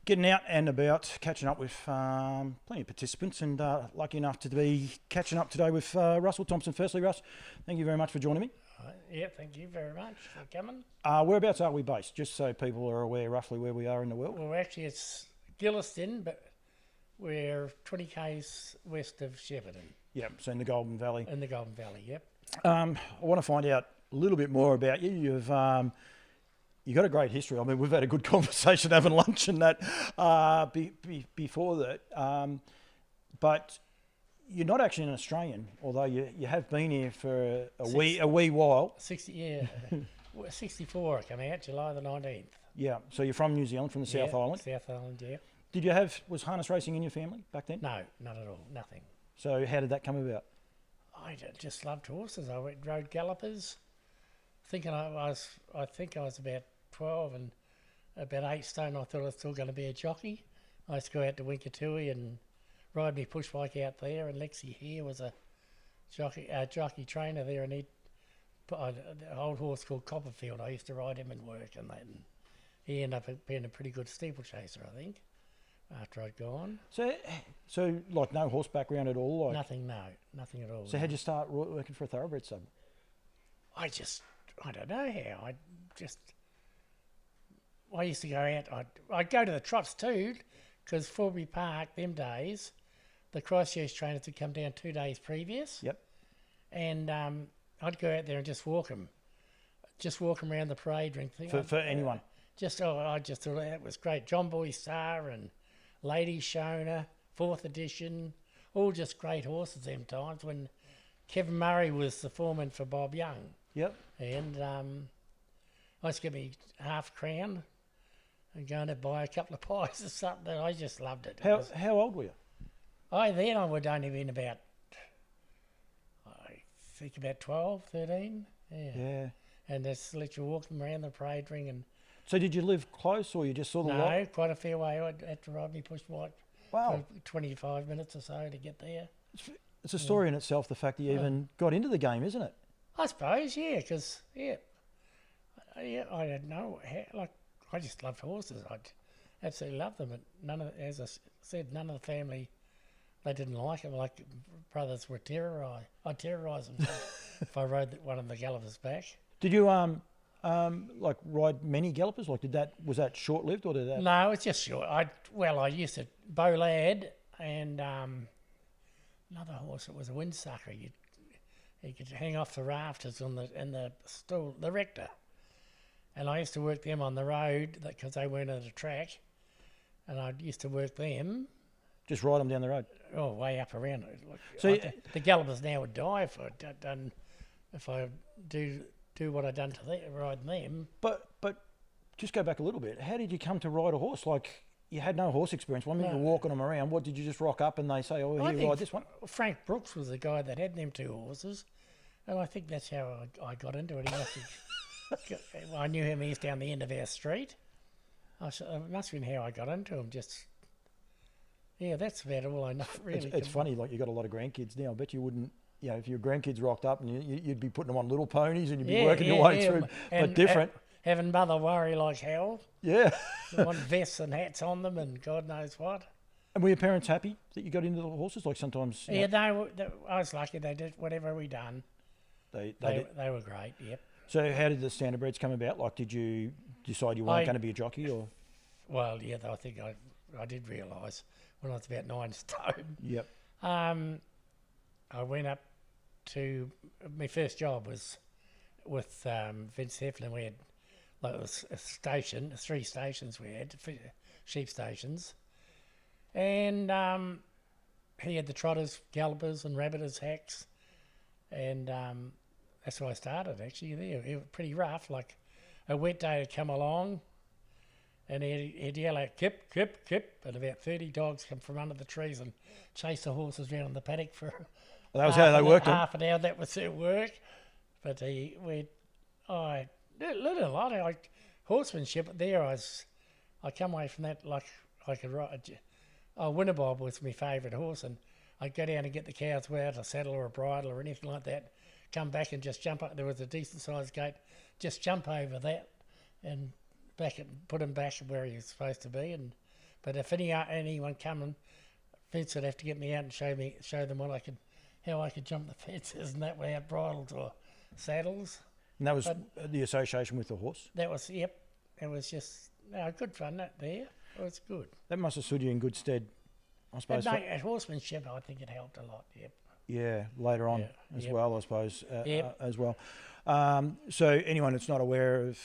getting out and about, catching up with plenty of participants, and lucky enough to be catching up today with Russell Thompson. Firstly, Russ, thank you very much for joining me. Yeah, thank you very much for coming. Whereabouts are we based, just so people are aware roughly where we are in the world? Well, actually, it's Gilliston, but we're 20 k's west of Shepparton. Yeah, so in the Golden Valley. In the Golden Valley, yep. I want to find out a little bit more about you. You've got a great history. I mean, we've had a good conversation having lunch and that before that. But you're not actually an Australian, although you have been here for a wee while. 64 I come out, July the 19th. Yeah, so you're from New Zealand, from the South Island. South Island, yeah. Was harness racing in your family back then? No, not at all, nothing. So how did that come about? I just loved horses. I rode gallopers. I think I was about 12 and about 8 stone. I thought I was still going to be a jockey. I used to go out to Winkatui and ride me push bike out there, and Lexi here was a jockey trainer there, and he'd put an old horse called Copperfield. I used to ride him in work and that, and he ended up being a pretty good steeplechaser, I think, after I'd gone. So like no horse background at all? Nothing at all. So how'd you start working for a thoroughbred sub? I don't know how. I used to go out. I'd go to the trots too, because Forbury Park, them days, the Christchurch trainers would come down 2 days previous. Yep. And I'd go out there and just walk them around the parade ring thing. For anyone? I just thought that was great. John Boy Star and Lady Shona, 4th edition, all just great horses them times when Kevin Murray was the foreman for Bob Young. Yep. And I used to give me half crown and going to buy a couple of pies or something. I just loved it. How old were you? I would only been about, I think about 12, 13. Yeah. And just let you walk them around the parade ring. And So did you live close, or you just saw the lot? no, quite a fair way. I'd have to ride me push bike. Wow. For 25 minutes or so to get there. It's a story in itself, the fact that you even got into the game, isn't it? I suppose, yeah, because, I don't know. I just loved horses. I absolutely loved them. And as I said, none of the family, they didn't like it. Like brothers were terrorised. I'd terrorise them if I rode one of the gallopers back. Did you like ride many gallopers? Like was that short lived, or did that? No, it's just short. I used to Bow Lad and another horse that was a windsucker. He could hang off the rafters in the stool, the rector. And I used to work them on the road because they weren't at a track. And I used to work them. Just ride them down the road? Oh, way up around it. So the gallopers now would die if I do what I done to ride them. But just go back a little bit. How did you come to ride a horse? Like, you had no horse experience. One minute you're walking them around. What, did you just rock up and they say, oh, here, ride this one? Frank Brooks was the guy that had them 2 horses. And I think that's how I got into it. He must have... I knew him. He's down the end of our street. It must have been how I got into him. That's about all I know. Really, it's funny. Like, you got a lot of grandkids now. I bet you wouldn't. If your grandkids rocked up and you'd be putting them on little ponies and you'd be working your way through, but different. Having mother worry like hell. Yeah. They want vests and hats on them and God knows what. And were your parents happy that you got into the horses? Like sometimes. I was lucky. They did whatever we done. They were great. Yep. So how did the standardbreds come about? Like, did you decide you weren't going to be a jockey, or? Well, yeah, I think I did realise when I was about 9 stone. Yep. I went up to my first job was with Vince Heflin. We had it was a station, 3 stations we had, sheep stations, and he had the trotters, gallopers, and rabbiters, hacks, and that's where I started actually there. It was pretty rough. Like a wet day would come along and he'd yell out, kip, kip, kip, and about 30 dogs come from under the trees and chase the horses around the paddock for that was how they worked half an hour. That was their work. But I learned a lot. Horsemanship there, I come away from that like I could ride. Winnabob was my favourite horse, and I'd go down and get the cows without a saddle or a bridle or anything like that, come back and just jump up. There was a decent sized gate, just jump over that and back and put him back where he was supposed to be. But if anyone coming, Vince would have to get me out and show them how I could jump the fences and that without bridles or saddles. And that was the association with the horse? That was, yep. It was just good fun there. It was good. That must have stood you in good stead, I suppose. At horsemanship, I think it helped a lot, yep. Yeah, later on as well, I suppose, as well. So anyone that's not aware of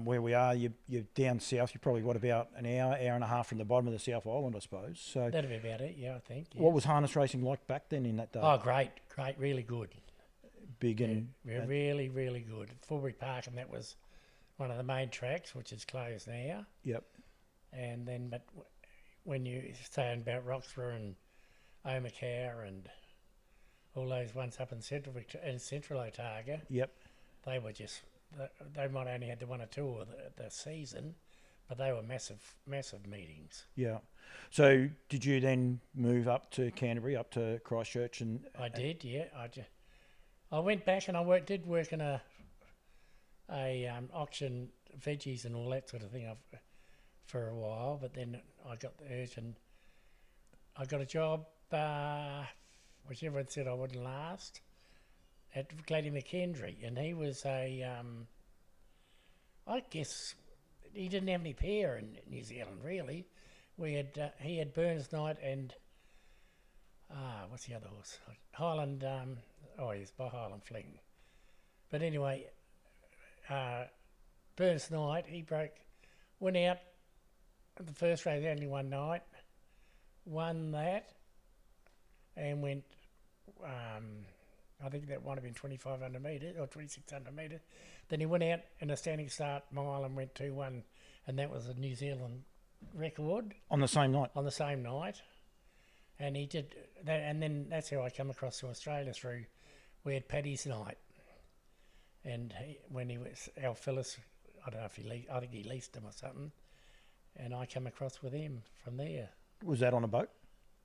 where we are, you're down south. You're probably, about an hour and a half from the bottom of the South Island, I suppose. So that'd be about it, yeah, I think. Yeah. What was harness racing like back then in that day? Oh, great, really good. Big and... really, really good. Fulbury Park, and that was one of the main tracks, which is closed now. Yep. And then, but when you saying about Roxburgh and Omakau and all those ones up in Central Otago, yep, they were just, they might only had the one or two of the season, but they were massive meetings. Yeah. So did you then move up to Canterbury, up to Christchurch? I did, yeah. I went back and I did work in a auction, veggies and all that sort of thing for a while, but then I got the urge and I got a job, which everyone said I wouldn't last, at Glady McKendry, and he was I guess he didn't have any pair in New Zealand really. He had Burns Knight and what's the other horse? Highland. He's by Highland Fling. But anyway, Burns Knight, he went out at the first race only one night, won that, and went. I think that might have been 2,500 metres or 2,600 metres. Then he went out in a standing start mile and went 2-1, and that was a New Zealand record. On the same night? On the same night. And he did that, and then that's how I come across to Australia through, we had Paddy's night. And when he was, Al Phillips, I don't know if I think he leased him or something, and I come across with him from there. Was that on a boat?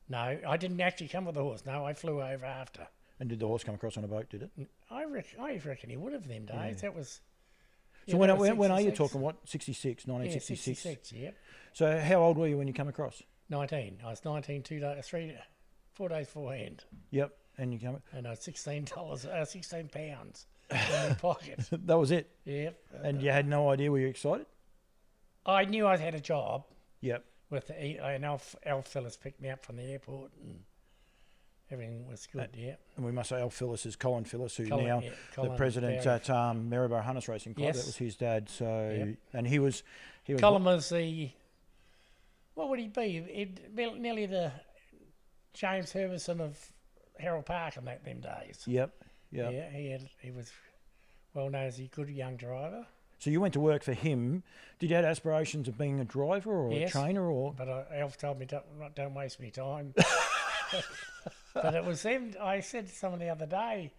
No, I didn't actually come with the horse. No, I flew over after. And did the horse come across on a boat, did it? I reckon he would have them days. Yeah. That was... So when are you talking? What, 66, 1966? Yeah, 66, yep. So how old were you when you came across? 19. I was 19 4 days beforehand. Yep, and you came... And I had £16 in my pocket. That was it? Yep. And you had no idea, were you excited? I knew I had a job. Yep. And Al Phillips picked me up from the airport and... Everything was good, yeah. And we must say Al Phillips is Colin Phillips, who's now the president at Maryborough Harness Racing Club. Yes. That was his dad. So, yep. And he was Colin was the, what would he be? Nearly the James Herbison of Harold Park in them days. Yep. Yeah, he was well known as a good young driver. So you went to work for him. Did you have aspirations of being a driver or yes, a trainer? Or? But Alf told me, don't waste me time. But it was them. I said to someone the other day,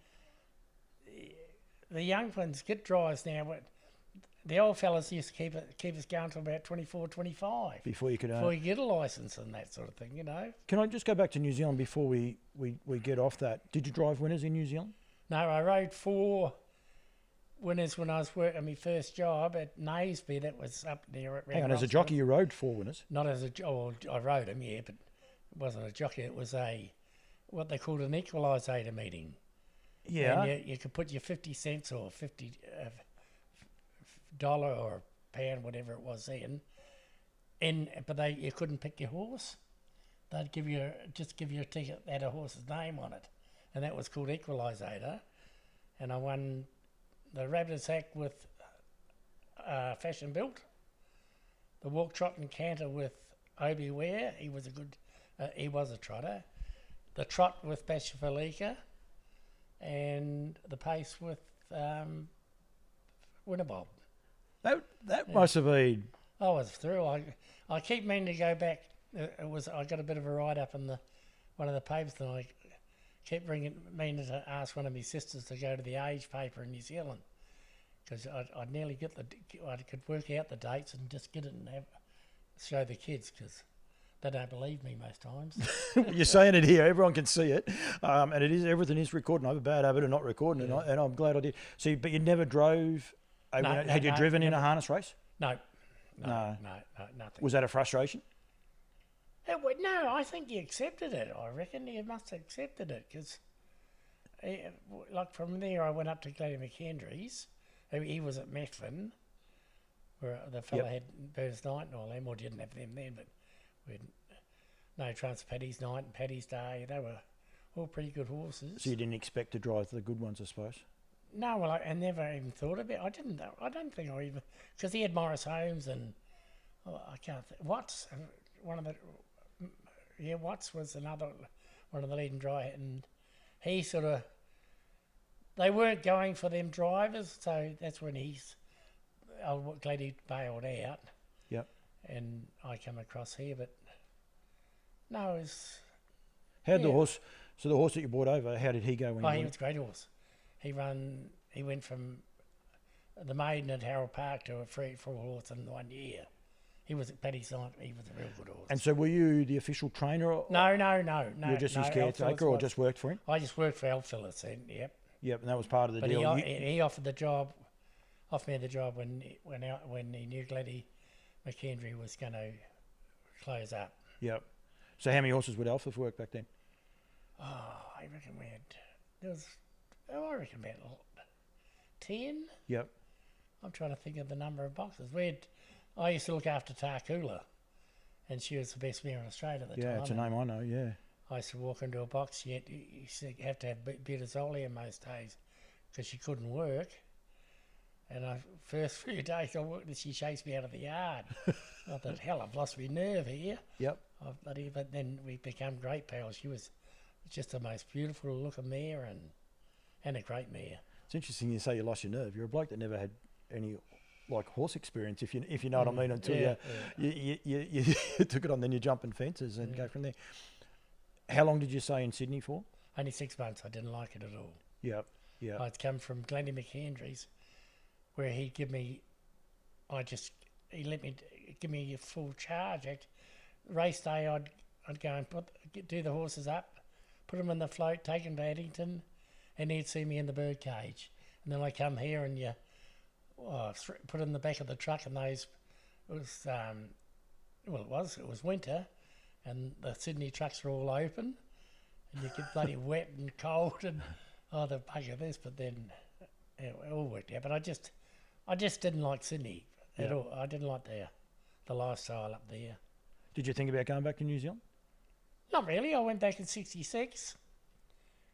the young ones get drivers now, but the old fellas used to keep us going till about 24, 25. Before you get a licence and that sort of thing, you know. Can I just go back to New Zealand before we get off that? Did you drive winners in New Zealand? No, I rode 4 winners when I was working my first job at Naseby. That was up near. Hang on, as a jockey you rode 4 winners? Not as a I rode them, yeah, but it wasn't a jockey. It was what they called an equalisator meeting. Yeah. And you could put your 50 cents or $50 or pound, whatever it was in, but you couldn't pick your horse. They'd give you a ticket that had a horse's name on it, and that was called equalisator. And I won the Rabbit Sack with Fashion Built, the Walk, Trot and Canter with Obi Ware. He was a trotter. The Trot with Bashafalika, and the Pace with Winnabob. That must have been... I was through. I keep meaning to go back. I got a bit of a ride up in one of the papers, and I kept meaning to ask one of my sisters to go to the Age paper in New Zealand, because I'd nearly I could work out the dates and just get it and show the kids, because they don't believe me most times. You're saying it here, everyone can see it, and everything is recorded. I have a bad habit of not recording it, and I'm glad I did. So, but you never drove. Had you driven in a harness race? No, nothing. Was that a frustration? no, I think he accepted it. I reckon he must have accepted it because, like from there, I went up to Glenny McHenry's. He was at Methven, where the fella had Burns Night and all them, or didn't have them then, but we had no Trans Paddy's Night and Paddy's Day. They were all pretty good horses. So you didn't expect to drive the good ones, I suppose? No, well, I never even thought of it. I don't think I even, because he had Morris Holmes and I can't think. Watts, one of the, Watts was another one of the leading drivers, and he sort of, they weren't going for them drivers, so that's when I'm glad he bailed out. Yep. And I come across here, but no, it was. How'd the horse? So the horse that you brought over, how did he go when? He was a great horse. He went from the maiden at Harold Park to a free for horse in 1 year. He was at Paddy's Night. He was a real good horse. And so, were you the official trainer? No. You were just his caretaker, or just worked for him? I just worked for Al Phillips then. Yep. Yep, and that was part of the deal. He offered me the job when he knew Gladdy McHenry was going to close up. Yep. So how many horses would Alpha work back then? Oh, I reckon I reckon about 10. Yep. I'm trying to think of the number of boxes. I used to look after Tarcoola, and she was the best mare in Australia at the time. Yeah, it's a name I know, yeah. I used to walk into a box, you have to have butazole most days because she couldn't work. And first few days I worked, she chased me out of the yard. I thought, hell, I've lost my nerve here. Yep. But then we became great pals. She was just the most beautiful looking mare and a great mare. It's interesting you say you lost your nerve. You're a bloke that never had any horse experience, if you know what I mean, until you took it on, then you jump in fences and go from there. How long did you stay in Sydney for? Only 6 months. I didn't like it at all. Yep. I'd come from Glendy McHenry's, where he let me give me a full charge. Race day, I'd go and do the horses up, put them in the float, take them to Addington, and he'd see me in the bird cage. And then I come here and put in the back of the truck, and it was winter, and the Sydney trucks were all open, and you get bloody wet and cold, and the bugger this. But then it all worked out. But I just didn't like Sydney at all. I didn't like the lifestyle up there. Did you think about going back to New Zealand? Not really. I went back in '66,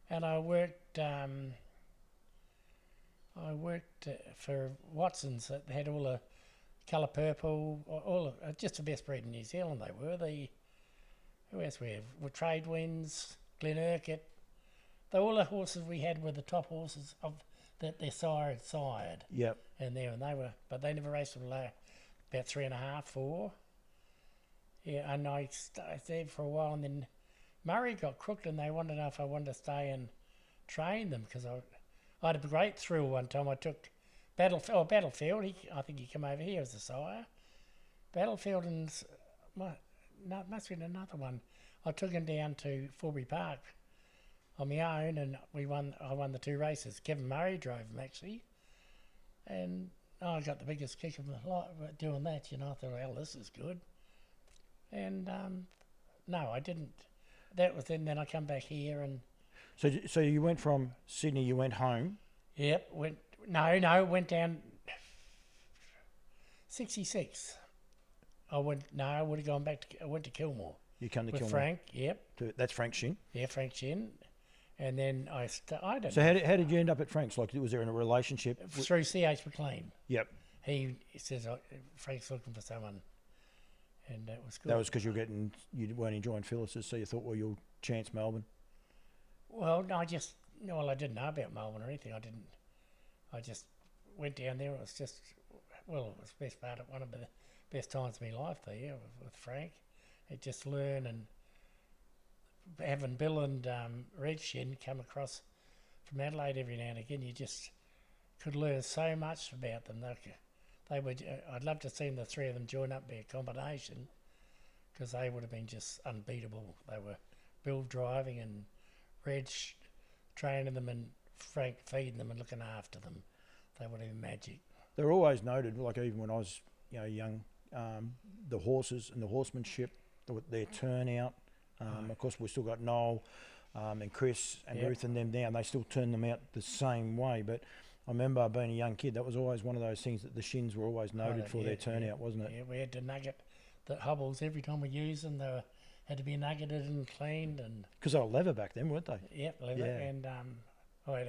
and I worked. For Watsons that had all the colour purple, just the best breed in New Zealand. They were who else we have? With Trade Winds, Glen Urquhart. All the horses we had were the top horses that their sire had sired. Yep. And they were, but they never raced until about 3.5, 4. Yeah, and I stayed there for a while, and then Murray got crooked, and they wanted to know if I wanted to stay and train them because I had a great thrill one time. I took Battlefield. I think he came over here as a sire. Battlefield and must have been another one. I took him down to Forbury Park on my own, and I won the 2 races. Kevin Murray drove him actually, and I got the biggest kick of my life doing that. I thought, well, this is good. And no, I didn't. That was then I come back here and. So you went from Sydney, you went home? Yep, went down 66. I would have gone back I went to Kilmore. You come to with Kilmore? Frank, yep. That's Frank Shin? Yeah, Frank Shin. And then I don't So how did you end up at Frank's? Like, was there a relationship? Through C.H. McLean. Yep. He says, Frank's looking for someone. And that was good. That was because you weren't enjoying Phyllis's, so you thought, well, you'll chance Melbourne. Well, I didn't know about Melbourne or anything. I just went down there. It was just, it was the best part of one of the best times of my life there with Frank. It just learn and having Bill and Red Shin come across from Adelaide every now and again, you just could learn so much about them. They would. I'd love to see the 3 of them join up, be a combination, because they would have been just unbeatable. They were Bill driving and Reg training them and Frank feeding them and looking after them. They would have been magic. They're always noted, like even when I was young, the horses and the horsemanship their turnout. Of course, we've still got Noel and Chris and Ruth and them now, and they still turn them out the same way. But I remember being a young kid, that was always one of those things that the shins were always noted for their turnout, wasn't it? Yeah, we had to nugget the hobbles every time we used them. They had to be nuggeted and cleaned. Because they were leather back then, weren't they? Yep, leather. Yeah.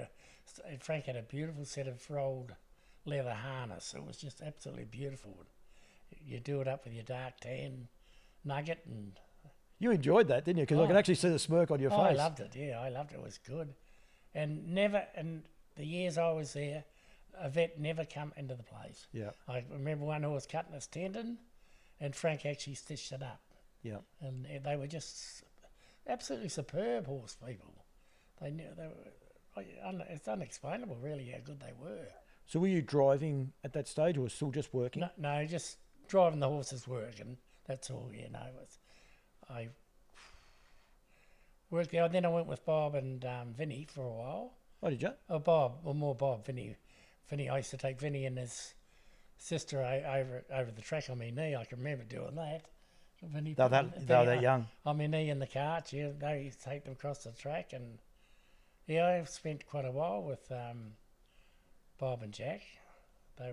And Frank had a beautiful set of rolled leather harness. It was just absolutely beautiful. You do it up with your dark tan nugget and... You enjoyed that, didn't you? Because I could actually see the smirk on your face. I loved it, yeah. I loved it. It was good. And the years I was there, a vet never come into the place. Yeah. I remember one horse cutting his tendon, and Frank actually stitched it up. Yeah. And they were just absolutely superb horse people. They were. It's unexplainable, really, how good they were. So were you driving at that stage, or still just working? No, just driving the horses, working. That's all. Yeah, no. I worked there. Then I went with Bob and Vinny for a while. Oh, did you? Oh, Bob. Well, more Bob. Vinny. I used to take Vinny and his sister over the track on my knee. I can remember doing that. They were that young. On my knee in the cart. Yeah, they used to take them across the track, and yeah, I've spent quite a while with Bob and Jack. We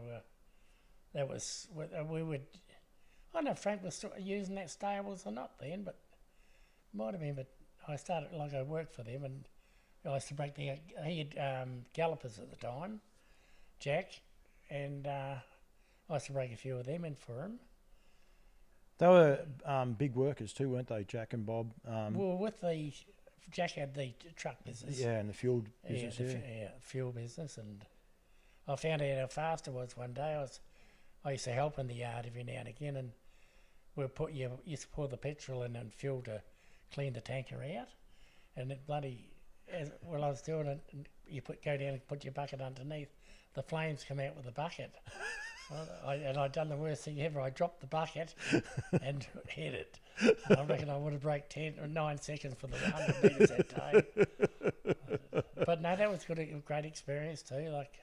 would. I don't know if Frank was still using that stables or not then, but might have been. But I started I worked for them, and I used to break he had gallopers at the time, Jack, and I used to break a few of them in for him. They were big workers too, weren't they, Jack and Bob? Well, Jack had the truck business. Yeah, and the fuel business. Fuel business, and I found out how fast it was one day. I used to help in the yard every now and again, and you used to pour the petrol in and fuel to clean the tanker out, and it while I was doing it, you go down and put your bucket underneath, the flames come out with the bucket. I'd done the worst thing ever. I dropped the bucket and hit it. I reckon I would have broke 10 or 9 seconds for the 100 metres that day. But no, that was good, a great experience too. Like,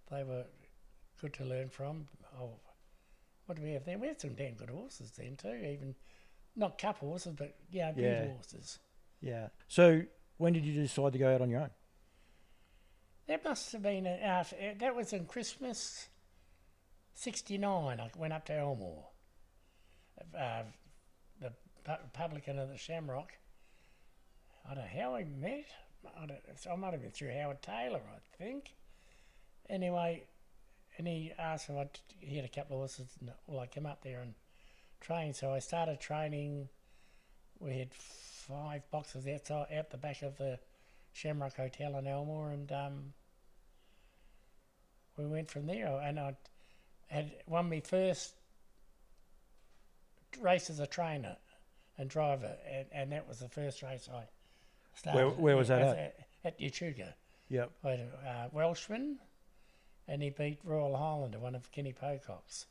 they were good to learn from. Oh, what do we have there? We had some damn good horses then too, even not cup horses, but good horses. Yeah. So when did you decide to go out on your own? That must have been that was in Christmas '69. I went up to Elmore. The publican of the Shamrock. I don't know how we met. I might have been through Howard Taylor, I think. Anyway, and he asked if he had a couple of horses. Well, I came up there and trained. So I started training. We had 5 boxes out the back of the Shamrock Hotel in Elmore, and we went from there. And I had won my first race as a trainer and driver, and that was the first race I started. Where was that at? At Echuca. Yep. I had a Welshman, and he beat Royal Highlander, one of Kenny Pocock's.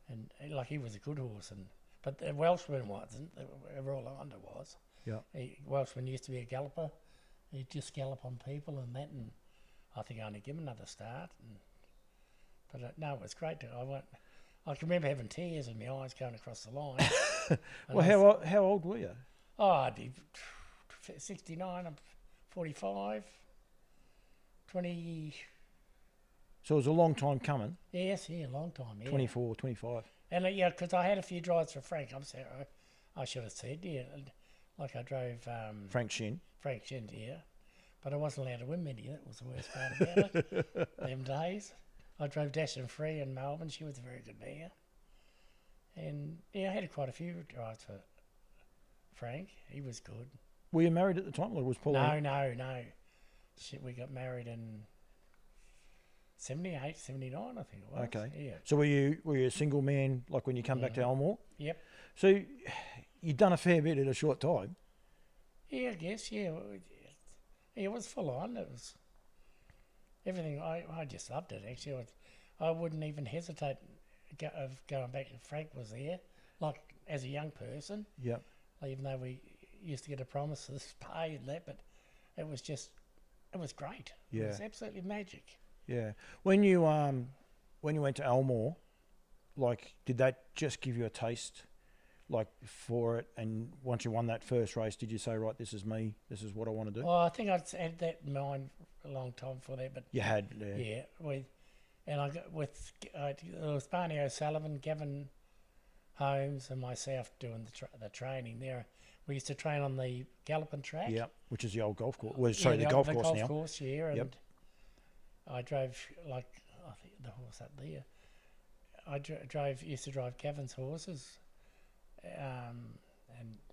And he was a good horse, but the Welshman wasn't. The Royal Highlander was. Yeah. Welshman used to be a galloper. He'd just gallop on people and that, and I think I only give him another start. But no, it was great. I can remember having tears in my eyes going across the line. Well, how old were you? Oh, I'd be 69, I'm 45, 20... So it was a long time coming. Yes, a long time, yeah. 24, 25. And because I had a few drives for Frank. I'm sorry, I should have said, yeah. Like I drove... Frank Shin. Frank Shin, yeah. But I wasn't allowed to win many. That was the worst part about it. Them days. I drove Dash and Free in Melbourne. She was a very good mare. And yeah, I had quite a few drives for Frank. He was good. Were you married at the time, or was Paul? No. We got married in 78, 79, I think it was. Okay. Yeah. So were you a single man, like when you come back to Elmore? Yep. So you'd done a fair bit in a short time. Yeah, I guess. Yeah. It was full on. It was everything. I just loved it. Actually, I wouldn't even hesitate of going back if Frank was there, like as a young person. Yep. Even though we used to get a promise of pay and that, but it was great. Yeah. It was absolutely magic. Yeah. When you went to Elmore, like, did that just give you a taste like for it? And once you won that first race, did you say, right, this is me, this is what I want to do? Well, I think I'd had that in mind a long time before that, but You had, yeah, and I got it was Barney O'Sullivan, Gavin Holmes, and myself doing the training there. We used to train on the Galloping track. Yeah, which is the old golf course. Well, sorry, the golf course now. The golf course, yeah. And Yep. I drove I think the horse up there. I used to drive Gavin's horses, and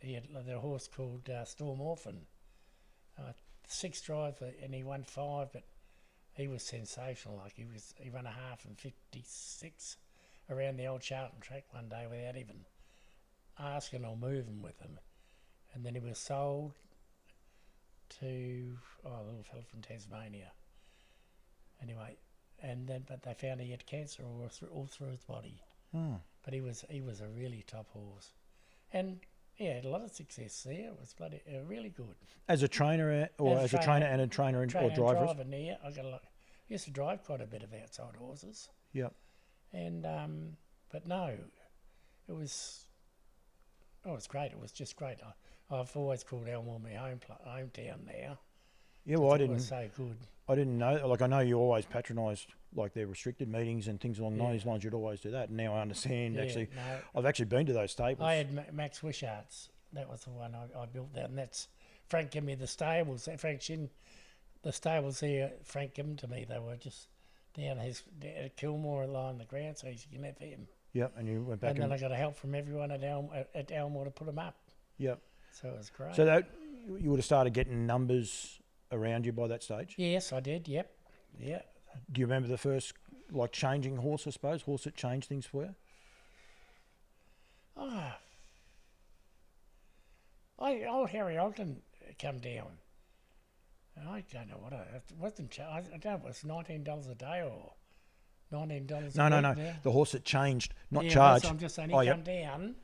he had the horse called Storm Orphan. 6 drives, and he won 5, but he was sensational. Like he ran a half in 56 around the old Charlton track one day without even asking or moving with him, and then he was sold to a little fella from Tasmania. Anyway, but they found he had cancer all through his body. But he was a really top horse, and yeah, had a lot of success there. It was really good. As a trainer, as a trainer and a trainer or driver? Driving there, I used to drive quite a bit of outside horses. Yep. And but no, it was great. It was just great. I've always called Elmore my hometown now. Yeah, well, I It was so good. I didn't know. Like, I know you always patronised like their restricted meetings and things along those lines. You'd always do that. And now I understand. Yeah, I've actually been to those stables. I had Max Wishart's. That was the one I built that, and that's Frank gave me the stables. The stables there. Frank gave them to me. They were just down at Kilmore along the ground, so you can have them. Yep, and you went back. And then I got help from everyone at Elmore to put them up. Yep. So it was great. So that you would have started getting numbers around you by that stage? Yes, I did. Yep. Yeah. Do you remember the first, like, changing horse, I suppose? Horse that changed things for you? Old Harry Ogden come down. And I don't know what it wasn't. I don't know if it was $19 a day or $19 a week. No. There. The horse that changed, not Yeah, charged. I'm just saying he come down.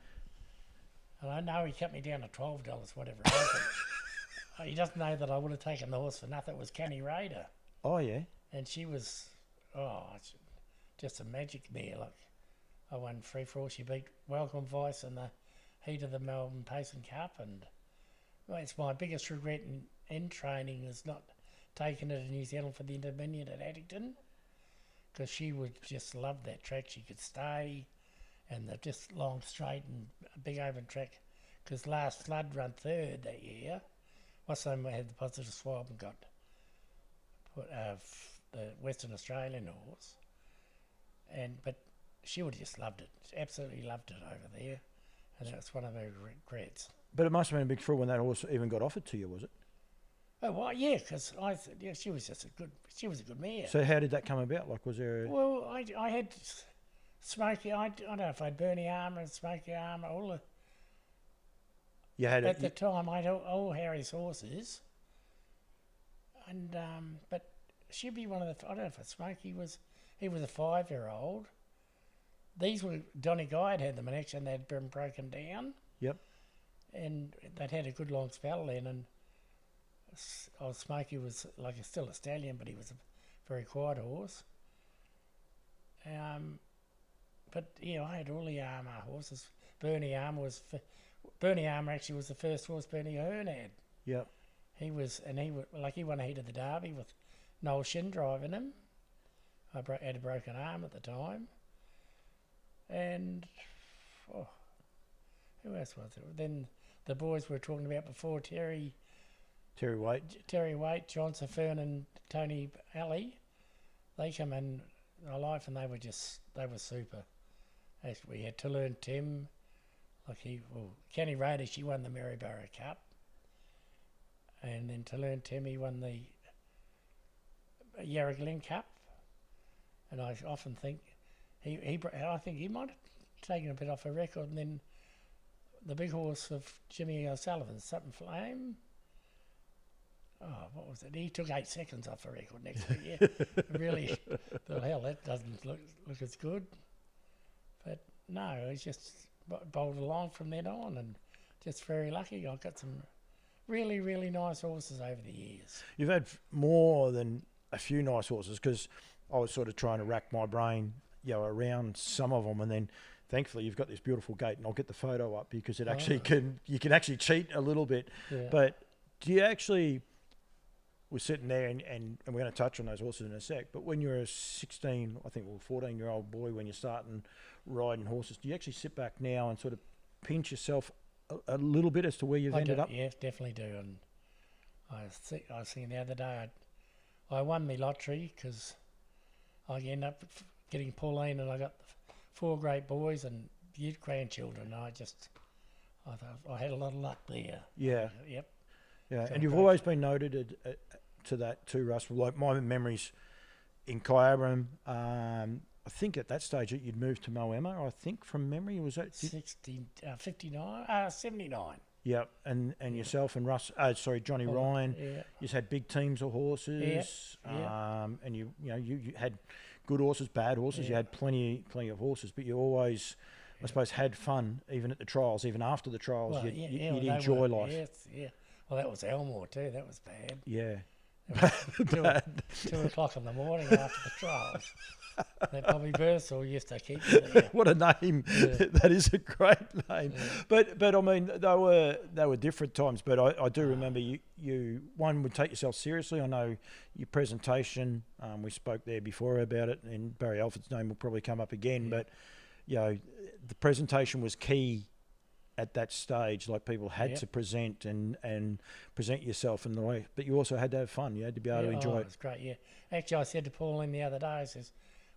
And I know he cut me down to $12, whatever it was. He doesn't know that I would have taken the horse for nothing. It was Canny Raider. Oh, yeah. And she was, just a magic mare. Like, I won 3-4. She beat Welcome Vice in the heat of the Melbourne Pacing Cup. And it's my biggest regret in training is not taking her to New Zealand for the Intermediate at Addington, because she would just love that track. She could stay, and they're just long, straight, and a big open track. Because last flood run 3rd that year. Wassam had the positive swab and got put the Western Australian horse, but she would have just loved it. She absolutely loved it over there, and that's one of her regrets. But it must have been a big thrill when that horse even got offered to you, was it? Oh well, yeah, because she was just she was a good mare. So how did that come about? Like, was there? Well, I had Smokey. I don't know if I had Bernie Armour and Smokey Armour. All the You had at the time I had all Harry's horses, and but she'd be one of the. I don't know if Smokey was. He was a 5-year-old. These were Donny Guy had them, and actually they'd been broken down. Yep. And they'd had a good long spell then, and Smokey was still a stallion, but he was a very quiet horse. But yeah, I had all the Armour horses. Bernie Armour actually was the first horse Bernie Ahern had. Yep. He won a heat of the Derby with Noel Shin driving him. I had a broken arm at the time. And who else was there? Then the boys we were talking about before, Terry Waite, John Safern and Tony Alley, they come in my life and they were super. We had to learn Tim, Kenny Raider, she won the Maryborough Cup. And then to learn Tim, he won the Yarra Glen Cup. And I often think I think he might have taken a bit off a record. And then the big horse of Jimmy O'Sullivan, Sutton Flame. Oh, what was it? He took 8 seconds off the record next year. Really, the hell, that doesn't look as good. But no, he's just bowled along from then on, and just very lucky. I've got some really, really nice horses over the years. You've had more than a few nice horses, because I was sort of trying to rack my brain, around some of them, and then thankfully you've got this beautiful gate, and I'll get the photo up because it actually you can actually cheat a little bit. Yeah. But do you actually, we're sitting there and we're going to touch on those horses in a sec, but when you're a 16, I think, 14-year-old boy, when you're starting riding horses, do you actually sit back now and sort of pinch yourself a little bit as to where you've ended up? Yeah, definitely do. And I was thinking the other day, I won my lottery because I ended up getting Pauline, and I got 4 great boys and grandchildren. I thought I had a lot of luck there. Yeah. Yep. Yeah, So and you've great. always been noted to that too, Russ. Like my memories in Kyabram, I think at that stage that you'd moved to Moama, I think from memory. Was that 59, 79. Yeah, and yourself and Johnny Ryan. Yeah. You just had big teams of horses. Yeah. And you had good horses, bad horses. Yeah. You had plenty of horses, but you always, I suppose, had fun even at the trials, even after the trials. Well, You'd enjoy life. Yes, yeah. Well, that was Elmore too. That was bad. Yeah. Bad. 2 o'clock in the morning after the trials. That Bobby Bursell used to keep me there. What a name! Yeah. That is a great name. Yeah. But I mean, they were different times. But I do remember you one would take yourself seriously. I know your presentation. We spoke there before about it, and Barry Alford's name will probably come up again. Yeah. But the presentation was key at that stage. Like people had to present and present yourself in the way, but you also had to have fun. You had to be able to enjoy it it. was great. Yeah, actually, I said to Pauline the other day, I says,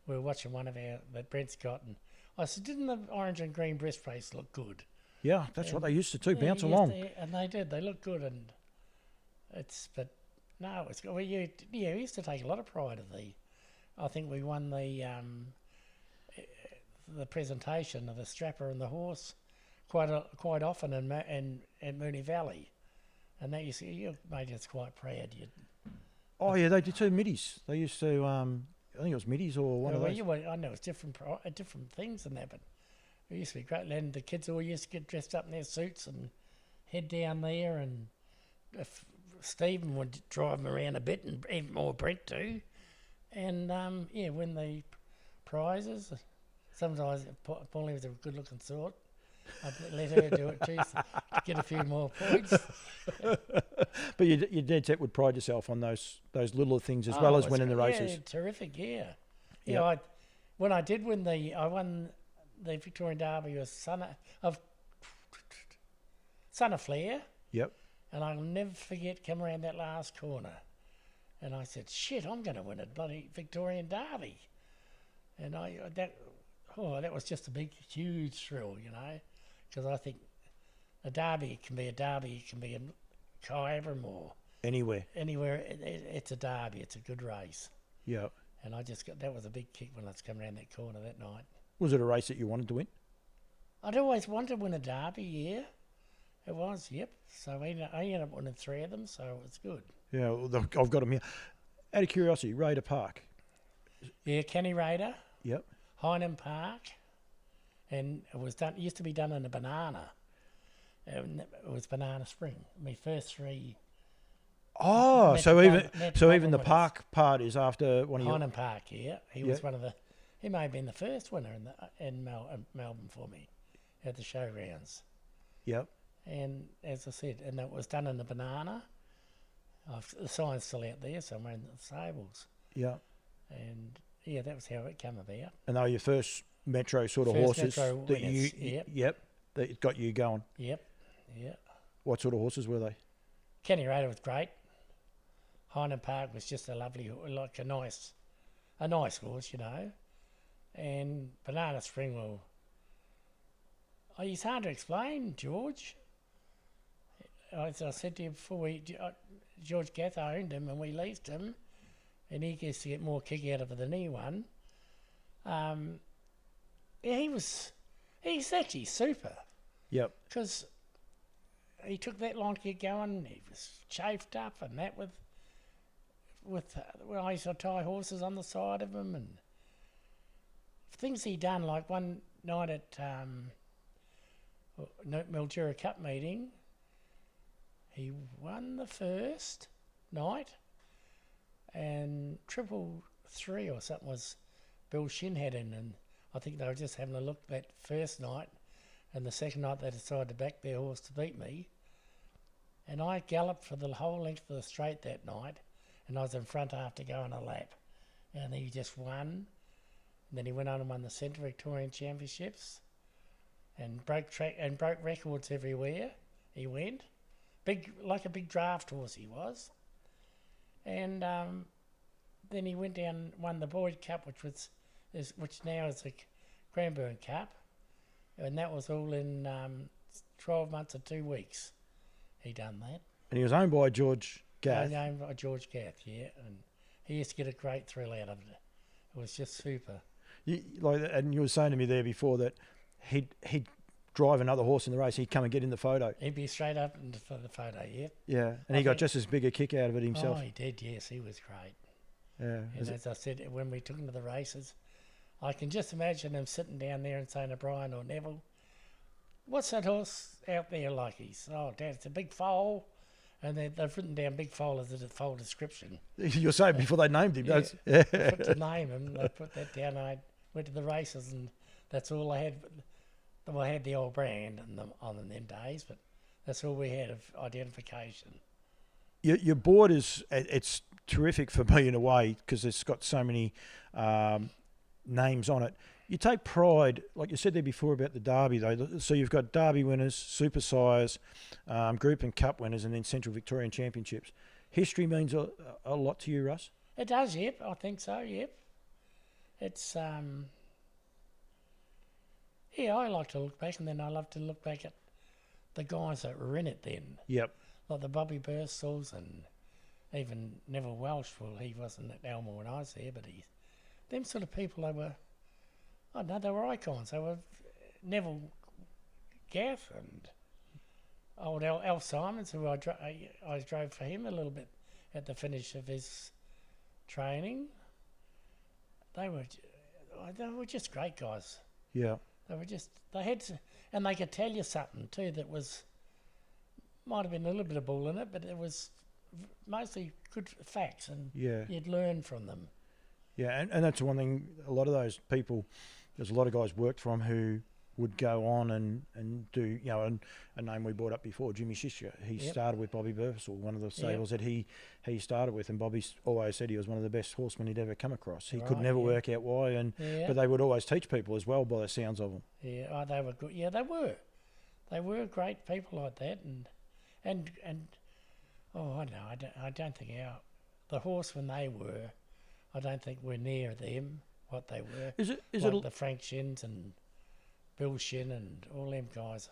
we were watching one of that Brent's got, and I said, didn't the orange and green breast brace look good? Yeah, that's what they used to do. Yeah, Bounce along. and they did. They looked good, and we used to take a lot of pride of I think we won the presentation of the strapper and the horse quite often in Moonee Valley, and that you made us quite proud. Oh yeah, they did too. Middies. They used to. I think it was middies or one of those. I know it's different things than that, but it used to be great. And the kids all used to get dressed up in their suits and head down there, and if Stephen would drive them around a bit, and even more Brett too, and win the prizes. Sometimes Pauline was a good-looking sort. I'd let her do it too to get a few more points. But your dead set would pride yourself on those little things as well as winning the races. Yeah, terrific, yeah. Yeah, when I did win I won the Victorian Derby with Son of Flair. Yep. And I'll never forget coming around that last corner. And I said, shit, I'm going to win a bloody Victorian Derby. And that was just a big, huge thrill, because I think a derby can be in Kyabram or anywhere. It's a derby. It's a good race. Yeah. And that was a big kick when I was coming around that corner that night. Was it a race that you wanted to win? I'd always wanted to win a derby, yeah. It was, yep. So I ended up winning 3 of them, so it was good. Yeah, well, I've got them here. Out of curiosity, Raider Park. Yeah, Kenny Raider. Yep. Hynham Park, and it used to be done in a banana. It was Banana Spring. My first 3. Oh, so even the park part is after one of your. Hynham Park, yeah. He was one of the. He may have been the first winner in Melbourne for me, at the showgrounds. Yep. And as I said, and it was done in a banana. The sign's still out there somewhere in the stables. Yeah. And yeah, that was how it came about. And they were your first metro sort of horses that got you going. Yep. Yeah. What sort of horses were they? Kenny Raider was great. Hynham Park was just a lovely, like a nice horse, And Banana Spring, he's hard to explain, George. As I said to you before, George Gath owned him and we leased him, and he gets to get more kick out of it than anyone. He's actually super. Yep. Because he took that long to get going. He was chafed up and that I used to tie horses on the side of him and things he done. Like one night at Mildura Cup meeting, he won the first night, and 333 or something was Bill Shin had in, and I think they were just having a look that first night, and the second night they decided to back their horse to beat me. And I galloped for the whole length of the straight that night, and I was in front after going a lap. And he just won. And then he went on and won the Central Victorian Championships, and broke records everywhere. He went like a big draft horse he was. And then he went down and won the Boyd Cup, which now is the Cranbourne Cup, and that was all in 12 months or 2 weeks. He done that. And he was owned by George Gath. Owned by George Gath, yeah, and he used to get a great thrill out of it. It was just super. And you were saying to me there before that he'd drive another horse in the race. He'd come and get in the photo. He'd be straight up for the photo, yeah. Yeah, and he got just as big a kick out of it himself. Oh, he did, yes. He was great. Yeah. And as I said, when we took him to the races, I can just imagine him sitting down there and saying to Brian or Neville, "What's that horse out there like?" He's, "Oh, Dad, it's a big foal." And they've written down big foal as a foal description. You were saying before they named him. Yeah. Put to name him, they put that down. I went to the races, and that's all I had. Well, I had the old brand on them days, but that's all we had of identification. Your board it's terrific for me in a way because it's got so many names on it. You take pride, like you said there before about the Derby though. So you've got Derby winners, Super Sires, Group and Cup winners, and then Central Victorian Championships. History means a lot to you, Russ? It does, yep. I think so, yep. It's yeah, I like to look back, and then I love to look back at the guys that were in it then. Yep. Like the Bobby Burstalls and even Neville Welsh. Well, he wasn't at Elmore when I was there, but them sort of people, they were, I don't know, they were icons. They were Neville Gaff and old Al Simons, who I drove for him a little bit at the finish of his training. They were just great guys. Yeah. They had to, and they could tell you something too that might have been a little bit of bull in it, but it was mostly good facts, and you'd learn from them. Yeah, and that's one thing. A lot of those people, there's a lot of guys worked for them who would go on and do, and a name we brought up before, Jimmy Shishka. He started with Bobby Bursall, one of the stables that he started with, and Bobby's always said he was one of the best horsemen he'd ever come across. He could never work out why, but they would always teach people as well by the sounds of them. Yeah, they were good. Yeah, they were. They were great people like that, and oh, I know. I don't think the horsemen they were, I don't think we're near them what they were. Is it the Frank Shins and Bill Shin and all them guys,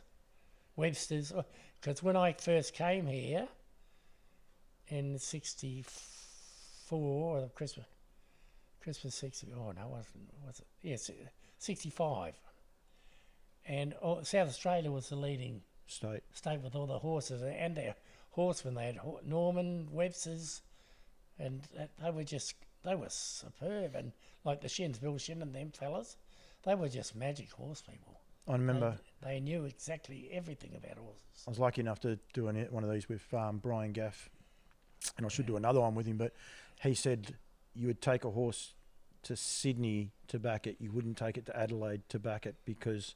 Webster's? Because when I first came here in '64, or Christmas '60. Oh no, was it? Yes, '65. And South Australia was the leading state with all the horses and their horsemen. They had Norman, Webster's, and they were superb. And like the Shins, Bill Shin and them fellas, they were just magic horse people. I remember they knew exactly everything about horses. I was lucky enough to do one of these with Brian Gaff, and I should do another one with him, but he said you would take a horse to Sydney to back it. You wouldn't take it to Adelaide to back it because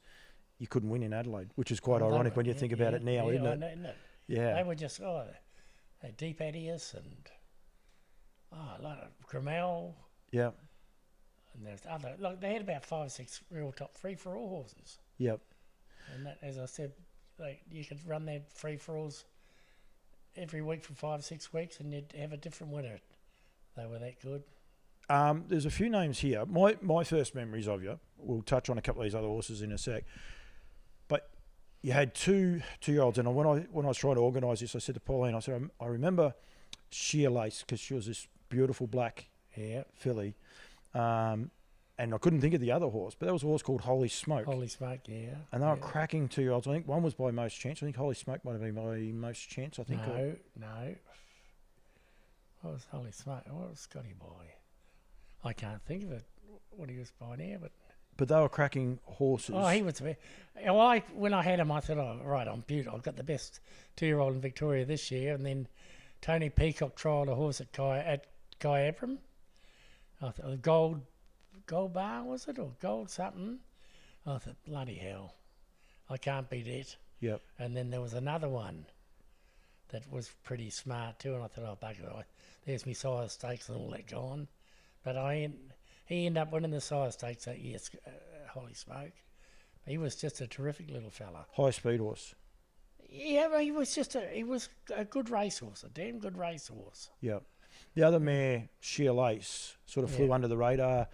you couldn't win in Adelaide, which is quite ironic when you think about it now, isn't it? Isn't it? Yeah. They were just, Deep Adius and a lot of Grimmel. Yeah. And there's other, like they had about 5 or 6 real top free-for-all horses. Yep. And that, as I said, you could run their free-for-alls every week for 5 or 6 weeks, and you'd have a different winner. They were that good. There's a few names here. My first memories of you, we'll touch on a couple of these other horses in a sec, but you had two-year-olds, and when I was trying to organise this, I said to Pauline, I said, I remember Sheer Lace because she was this beautiful black filly, and I couldn't think of the other horse, but there was a horse called Holy Smoke. Holy Smoke, yeah. And they were cracking 2-year-olds. I think one was by Most Chance. I think Holy Smoke might have been by Most Chance, I think. No. What was Holy Smoke? What was Scotty by? I can't think of it, what he was by now, but they were cracking horses. Oh, he was. Well, when I had him, I thought, oh, right, I'm beautiful. I've got the best 2-year-old in Victoria this year. And then Tony Peacock trialled a horse at Guy Abram. I thought, Gold Bar, was it? Or Gold something? I thought, bloody hell, I can't beat it. Yep. And then there was another one that was pretty smart too, and I thought, oh, bugger, there's me sire stakes and all that gone. But he ended up winning the sire stakes that year, holy smoke. He was just a terrific little fella. High speed horse. Yeah, but he was a good racehorse, a damn good racehorse. Yep. The other mare, Sheer Lace, sort of flew under the radar,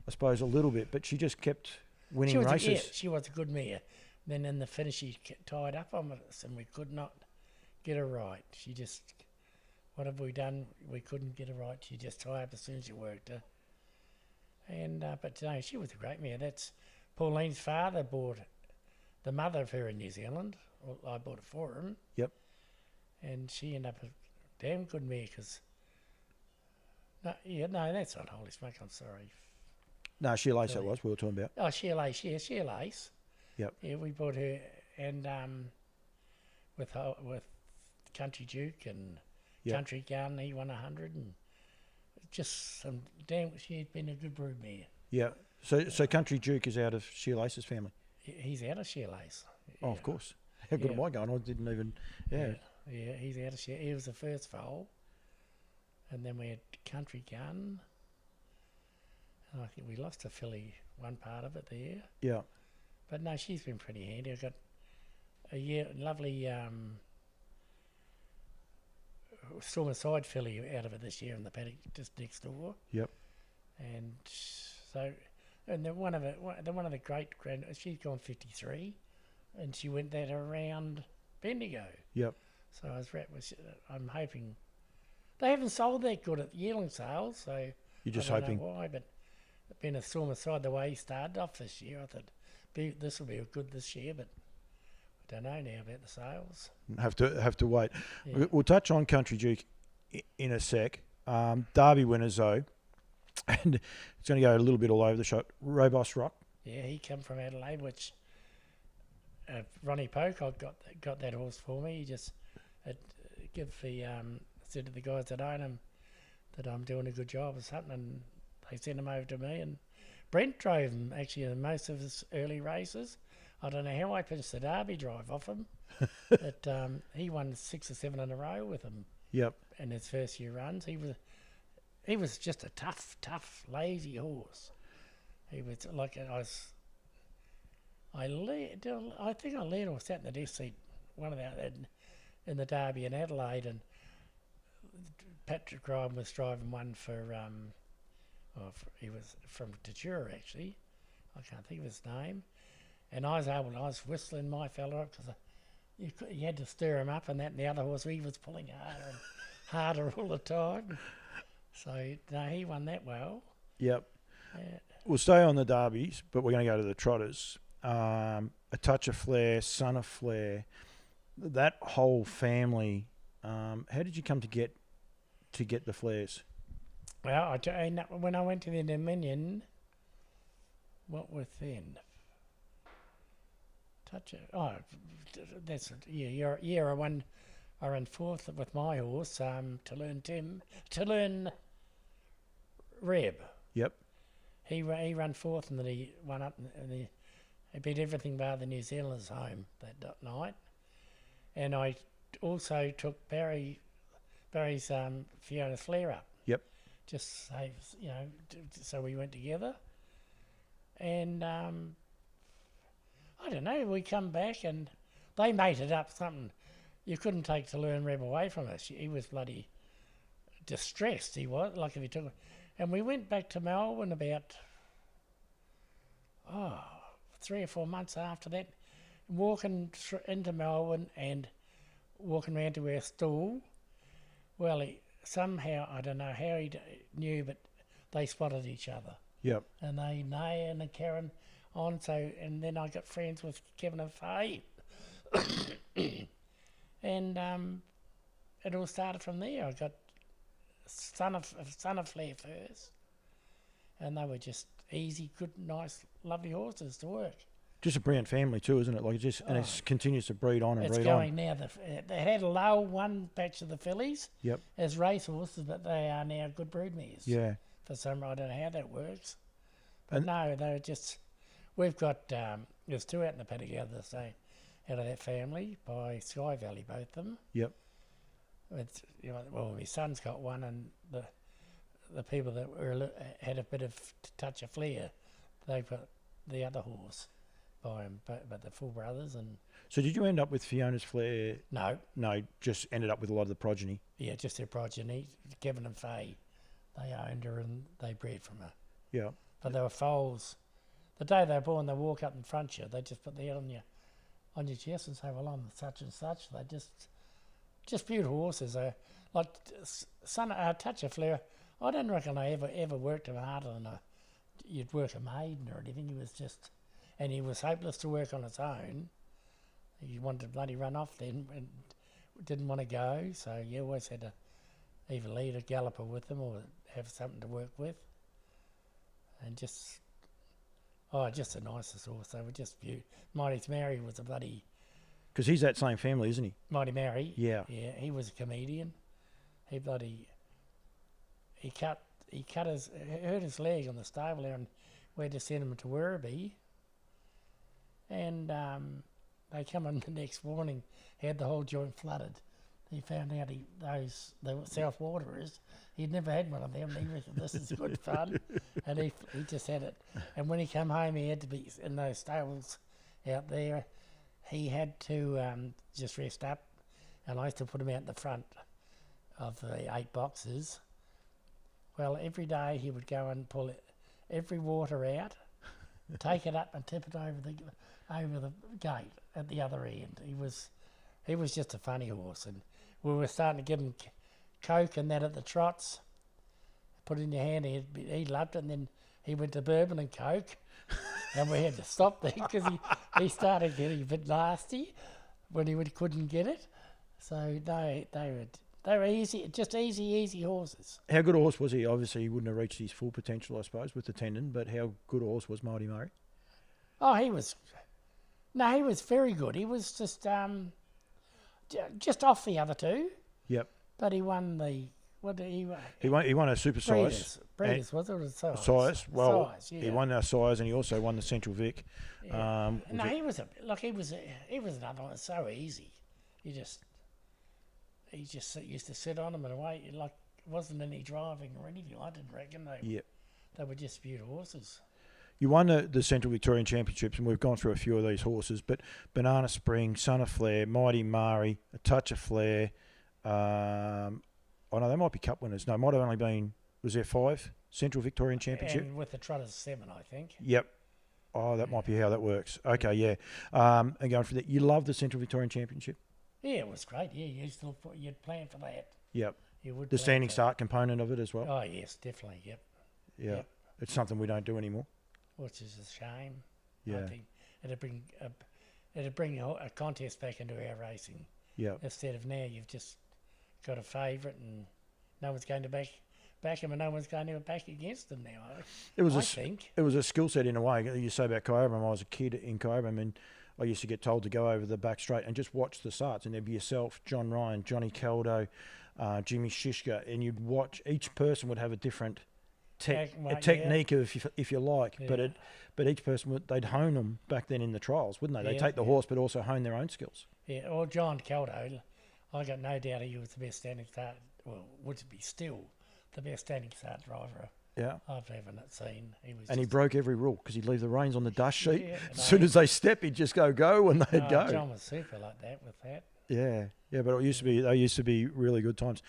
I suppose, a little bit, but she just kept winning races. Yeah, she was a good mare. Then in the finish, she tied up on us, and we could not get her right. She just, what have we done? We couldn't get her right. She just tied up as soon as you worked her. And but no, she was a great mare. That's Pauline's father bought the mother of her in New Zealand. Well, I bought it for him. Yep. And she ended up a damn good mare because. No, that's not Holy Smoke. I'm sorry. No, Sheer Lace that was we were talking about. Oh, Sheer Lace. Yeah, Sheer Lace. Yep. Yeah, we bought her and with Country Juke and Country Garden, he won 100 and just some damn. She had been a good brood mare. Yeah. So Country Juke is out of Sheer Lace's family. He's out of Sheer Lace. Oh, of course. How good am I going? I didn't even. Yeah. Yeah, he's out of Sheer. He was the first foal, and then we had Country Gun. And I think we lost a filly one part of it there. Yeah. But no, she's been pretty handy. I got a lovely Storm Aside filly out of it this year in the paddock just next door. Yep. And so, and then one of the great she's gone 53, and she went that around Bendigo. Yep. So I'm hoping they haven't sold that good at yearling sales. So you're just I don't hoping know why, but being a Storm Aside the way he started off this year, I thought this will be good this year, but I don't know now about the sales. Have to wait. Yeah. We'll touch on Country Juke in a sec. Derby winners though, and it's going to go a little bit all over the shop. Robust Rock. Yeah, he come from Adelaide, which Ronnie Poke got that horse for me. He just said to the guys that own him that I'm doing a good job or something, and they sent him over to me, and Brent drove him actually in most of his early races. I don't know how I pinched the Derby drive off him, but he won 6 or 7 in a row with him. Yep. In his first year runs, he was just a tough, lazy horse. He was like I think I led or sat in the death seat one of that in the Derby in Adelaide, and Patrick Ryan was driving one for he was from Tatura actually. I can't think of his name. And I was whistling my fella up because you had to stir him up, and that, and the other horse, he was pulling harder and harder all the time. So, no, he won that well. Yep. Yeah. We'll stay on the Derbies, but we're going to go to the Trotters. A Touch of Flair, Son of Flair, that whole family. How did you come to get the Flairs? Well, when I went to the Dominion, what was then? That's it. Yeah. I ran fourth with my horse, to learn Reb. Yep. He ran fourth, and then he won up, and he beat everything bar the New Zealanders home that night. And I also took Barry's Fiona Flair up. Yep. Just so we went together, and I don't know. We come back and they mated up something. You couldn't take to learn Reb away from us. He was bloody distressed. He was like if he took, and we went back to Melbourne about 3 or 4 months after that, walking into Melbourne and walking around to our stall. Well, somehow I don't know how he knew, but they spotted each other. Yep. And they and Karen on, and then I got friends with Kevin and Faye. And it all started from there. I got Son of Flair first, and they were just easy, good, nice, lovely horses to work. Just a brilliant family too, isn't it? Like and it continues to breed on and breed on. It's going now. They had a low one batch of the fillies. Yep. As race horses, but they are now good brood mares. Yeah. For some, I don't know how that works, But no, they were just. We've got there's two out in the paddock the other day, out of that family by Sky Valley, both of them. Yep. It's well, my son's got one, and the people that had a bit of touch of flair, they've got the other horse by him, but the full brothers and. So did you end up with Fiona's Flair? No. No, just ended up with a lot of the progeny. Yeah, just their progeny. Kevin and Faye, they owned her and they bred from her. Yeah. But they were foals. The day they were born, they walk up in front of you. They just put the head on your chest and say, "Well, I'm such and such." They just beautiful horses. Like Touch of Flair. I don't reckon I ever worked him harder than you'd work a maiden or anything. He was just, and he was hopeless to work on his own. He wanted to bloody run off then and didn't want to go, so you always had to either lead a galloper with them or have something to work with. And just the nicest horse. They were just beautiful. Mighty Mary was a bloody... Because he's that same family, isn't he? Mighty Mary. Yeah. Yeah, he was a comedian. He hurt his leg on the stable there and we had to send him to Werribee. And... they come in the next morning, had the whole joint flooded. He found out the South Waterers, he'd never had one of them. He reckoned this is good fun, and he just had it. And when he came home, he had to be in those stables out there. He had to just rest up, and I used to put him out the front of the 8 boxes. Well, every day he would go and pull every water out, take it up and tip it over the gate at the other end. He was just a funny horse, and we were starting to give him Coke and that at the trots. Put it in your hand, he loved it, and then he went to bourbon and Coke, and we had to stop there because he started getting a bit nasty when he couldn't get it. So they were easy, just easy horses. How good a horse was he? Obviously, he wouldn't have reached his full potential, I suppose, with the tendon, but how good a horse was Mighty Murray? Oh, he was very good. He was just off the other two. Yep. But he won the He won a super size. Breeders was it or size? Size. Well, size, yeah. he won our size, and he also won the Central Vic. Yeah. He was another one. So easy. He just used to sit on him and wait. Like it wasn't any driving or anything. I didn't reckon they were just beautiful horses. You won the Central Victorian Championships, and we've gone through a few of these horses, but Banana Spring, Son of Flair, Mighty Murray, A Touch of Flair. Oh, no, they might be cup winners. No, it might have only been, was there 5 Central Victorian Championship? And with the Trotters 7, I think. Yep. Oh, that might be how that works. Okay, yeah. And going for that, you love the Central Victorian Championship? Yeah, it was great. Yeah, you'd plan for that. Yep. You would. The standing start component of it as well? Oh, yes, definitely, yep. Yeah. Yep. It's something we don't do anymore. Which is a shame. Yeah. I think it'd bring a contest back into our racing. Yeah. Instead of now, you've just got a favourite and no one's going to back him and no one's going to back against him now. It was a skill set in a way. You say about Kyabram, I was a kid in Kyabram and I used to get told to go over the back straight and just watch the starts, and there'd be yourself, John Ryan, Johnny Caldo, Jimmy Shishka, and you'd watch. Each person would have a different technique, if you like, yeah. but each person they'd hone them back then in the trials, wouldn't they? They'd take the horse, but also hone their own skills. Yeah, or John Caldo, I got no doubt he was the best standing start. Well, would be still the best standing start driver. Yeah, I've ever seen. He broke every rule because he'd leave the reins on the dust sheet. Yeah, as soon as they step, he'd just go, and they'd go. John was super like that with that. Yeah, but they used to be really good times.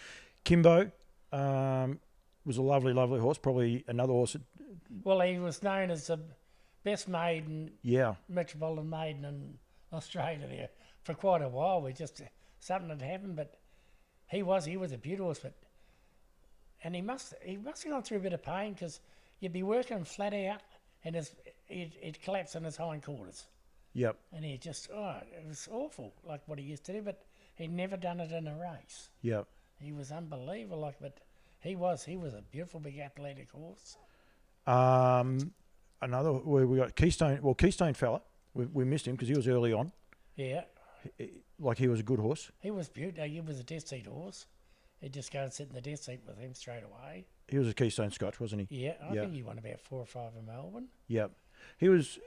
Kimbo was a lovely horse. Probably another horse. Well, he was known as the best maiden, metropolitan maiden in Australia there for quite a while. Something had happened, but he was a beautiful horse, and he must have gone through a bit of pain because you'd be working flat out and he'd collapse in his hindquarters. Yep. And he just, it was awful, like what he used to do, but he'd never done it in a race. Yep. He was unbelievable, but he was a beautiful big athletic horse. Another where we got Keystone. Well, Keystone fella, we missed him because he was early on. Yeah. Like he was a good horse. He was beautiful. He was a dead seat horse. He'd just go and sit in the death seat with him straight away. He was a Keystone Scotch, wasn't he? Yeah, I think he won about 4 or 5 in Melbourne. Yep. He was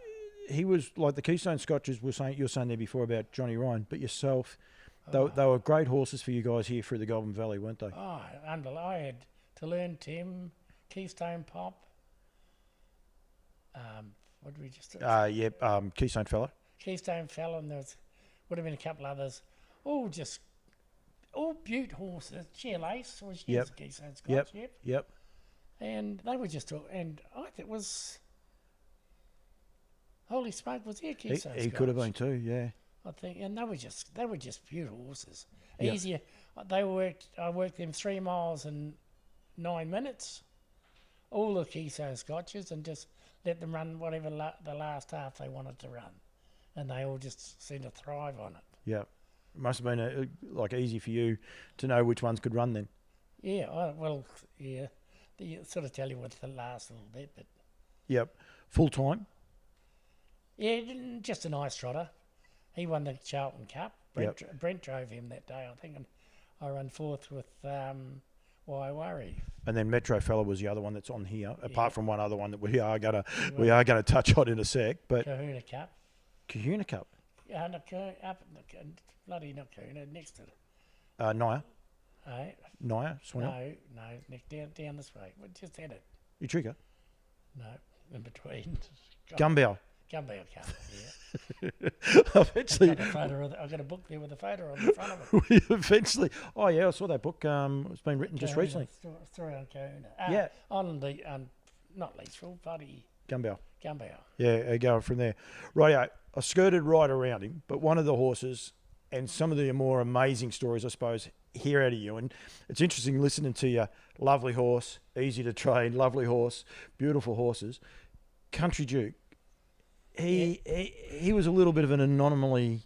like the Keystone Scotches you were saying there before about Johnny Ryan, but yourself, they were great horses for you guys here through the Goulburn Valley, weren't they? Oh, I had to learn Tim, Keystone Pop. What did we just do? Keystone Fella. Keystone Fella, and would have been a couple others. All beaut horses. Lace was a Keystone Scotch. Yep. And they were just and I think it was Holy Smoke was there Keystone Scotch. He could have been too, yeah. I think, and they were just beautiful horses. Yep. Easier. I worked them 3 miles in 9 minutes. All the Keystone Scotches, and just let them run whatever the last half they wanted to run, and they all just seemed to thrive on it. Yeah, it must have been easy for you to know which ones could run then. Yeah, they sort of tell you what the last little bit, but. Yep, full time. Yeah, just a nice trotter. He won the Charlton Cup. Brent drove him that day, I think, and I ran 4th with Why Worry. And then Metro Fella was the other one that's on here, apart from one other one that we are gonna touch on in a sec. But Kahuna Cup. Kahuna Cup. Yeah, bloody not Kahuna, next to it. Naya. Naya, Swinger. No, down this way. We just had it. Utrigger. No, in between. Gumbel. Gumbel Cup, yeah. Eventually, I've got a book there with a photo on the front of it. We eventually. Oh yeah, I saw that book. It's been written just recently. Story on Kahuna. Yeah. On the not Leachville, bloody Gumbel. Gumbel. Yeah, going from there. Right, I skirted right around him, but one of the horses, and some of the more amazing stories, I suppose, hear out of you. And it's interesting listening to you. Lovely horse, easy to train, lovely horse, beautiful horses. Country Juke. He was a little bit of an anomaly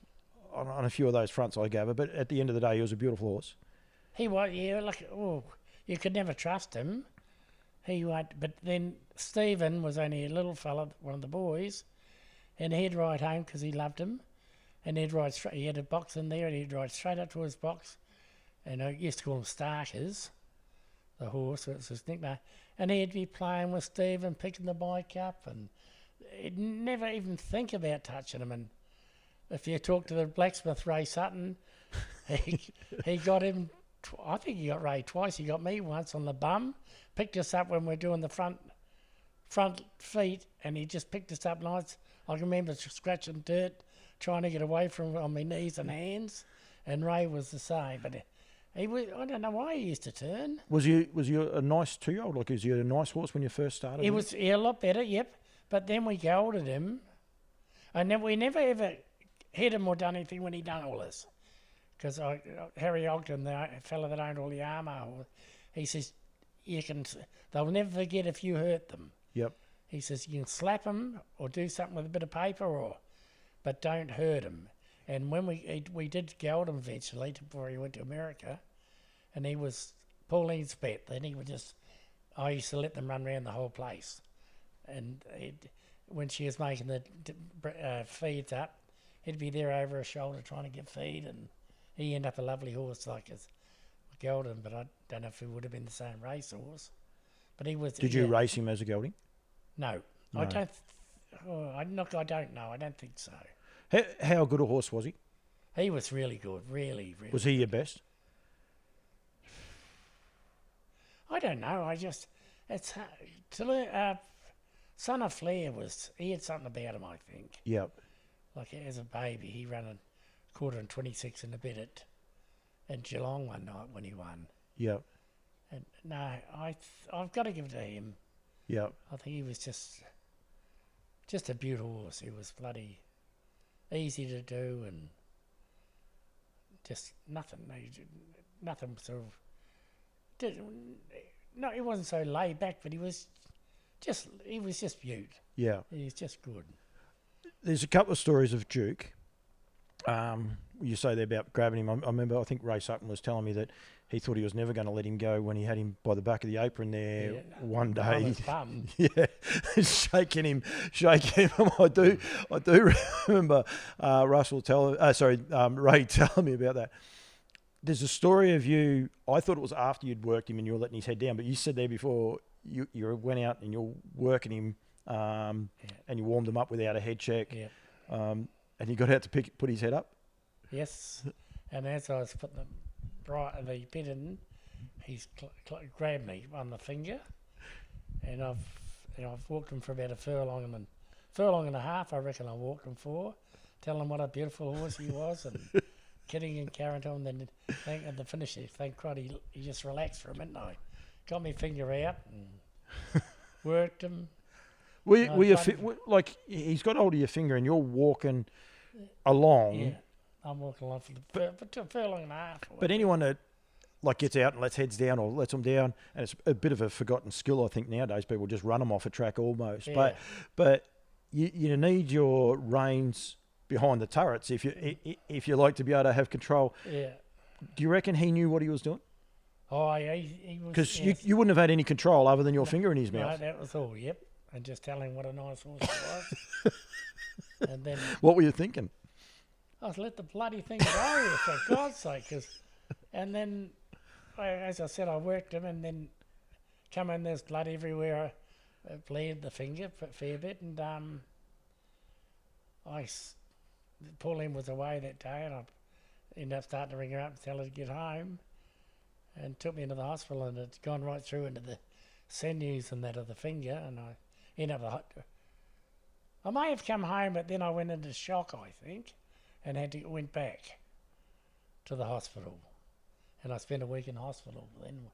on a few of those fronts, I gather, but at the end of the day, he was a beautiful horse. He was, you could never trust him. He won't. But then Stephen was only a little fella, one of the boys, and he'd ride home because he loved him, and he'd ride straight. He had a box in there, and he'd ride straight up to his box, and I used to call him Starkers, the horse, that's his nickname, and he'd be playing with Stephen, picking the bike up, and he'd never even think about touching him. And if you talk to the blacksmith, Ray Sutton, he got him. I think he got Ray twice. He got me once on the bum, picked us up when we're doing the front feet, and he just picked us up nice. I can remember scratching dirt, trying to get away from him on my knees and hands, and Ray was the same. But he was, I don't know why he used to turn. Was you a nice 2-year-old? Like, was he a nice horse when you first started? He was a lot better, yep. But then we gelded him, and then we never ever hit him or done anything when he done all this. Because Harry Ogden, the fella that owned all the armour, he says, they'll never forget if you hurt them. Yep. He says, you can slap them or do something with a bit of paper, but don't hurt him. And when we did geld him eventually before he went to America, and he was Pauline's pet, then I used to let them run around the whole place. And when she was making the feeds up, he'd be there over her shoulder trying to get feed, and he ended up a lovely horse like his gelding, but I don't know if he would have been the same race horse. But he was. Did you race him as a gelding? No. I don't. I don't know. I don't think so. How good a horse was he? He was really good. Really. Was he your best? I don't know. It's to learn. Son of Flair he had something about him, I think. Yep. Like as a baby, he ran a quarter and 26 in a bit at Geelong one night when he won. Yep. And no, I've got to give it to him. Yep. I think he was just a beautiful horse. He was bloody easy to do, and just nothing sort of. No, he wasn't so laid back, but he was just beaut. Yeah. He was just good. There's a couple of stories of Duke. You say there about grabbing him. I remember, I think Ray Sutton was telling me that he thought he was never going to let him go when he had him by the back of the apron there one day. On his bum. Yeah, shaking him. I do remember Ray telling me about that. there's a story of you. I thought it was after you'd worked him and you were letting his head down, but you said there before you went out and you're working him, and you warmed him up without a head check, and you got out to put his head up. Yes, and as I was putting the bed in, he's grabbed me on the finger, and I've walked him for about a furlong and a half. I reckon I walked him for, telling him what a beautiful horse he was, and kidding and carrying on. Then at the finish, thank God he just relaxed for a minute. I got my finger out and worked him. Like he's got hold of your finger and you're walking along? Yeah, I'm walking along for a furlong and a half. But anyone that like gets out and lets heads down or lets them down, and it's a bit of a forgotten skill, I think nowadays people just run them off a track almost. Yeah. But you need your reins behind the turrets if you like to be able to have control. Yeah. Do you reckon he knew what he was doing? Oh, he was. Because you wouldn't have had any control other than your finger in his mouth. No, that was all. Yep, and just telling him what a nice horse he was. And then what were you thinking? I was let the bloody thing go for God's sake. And then, as I said, I worked him, and then come in. There's blood everywhere. I bled the finger a fair bit, and Pauline was away that day, and I ended up starting to ring her up and tell her to get home, and took me into the hospital, and it's gone right through into the sinews and that of the finger, and I ended up. I may have come home, but then I went into shock, I think, and went back to the hospital, and I spent a week in hospital then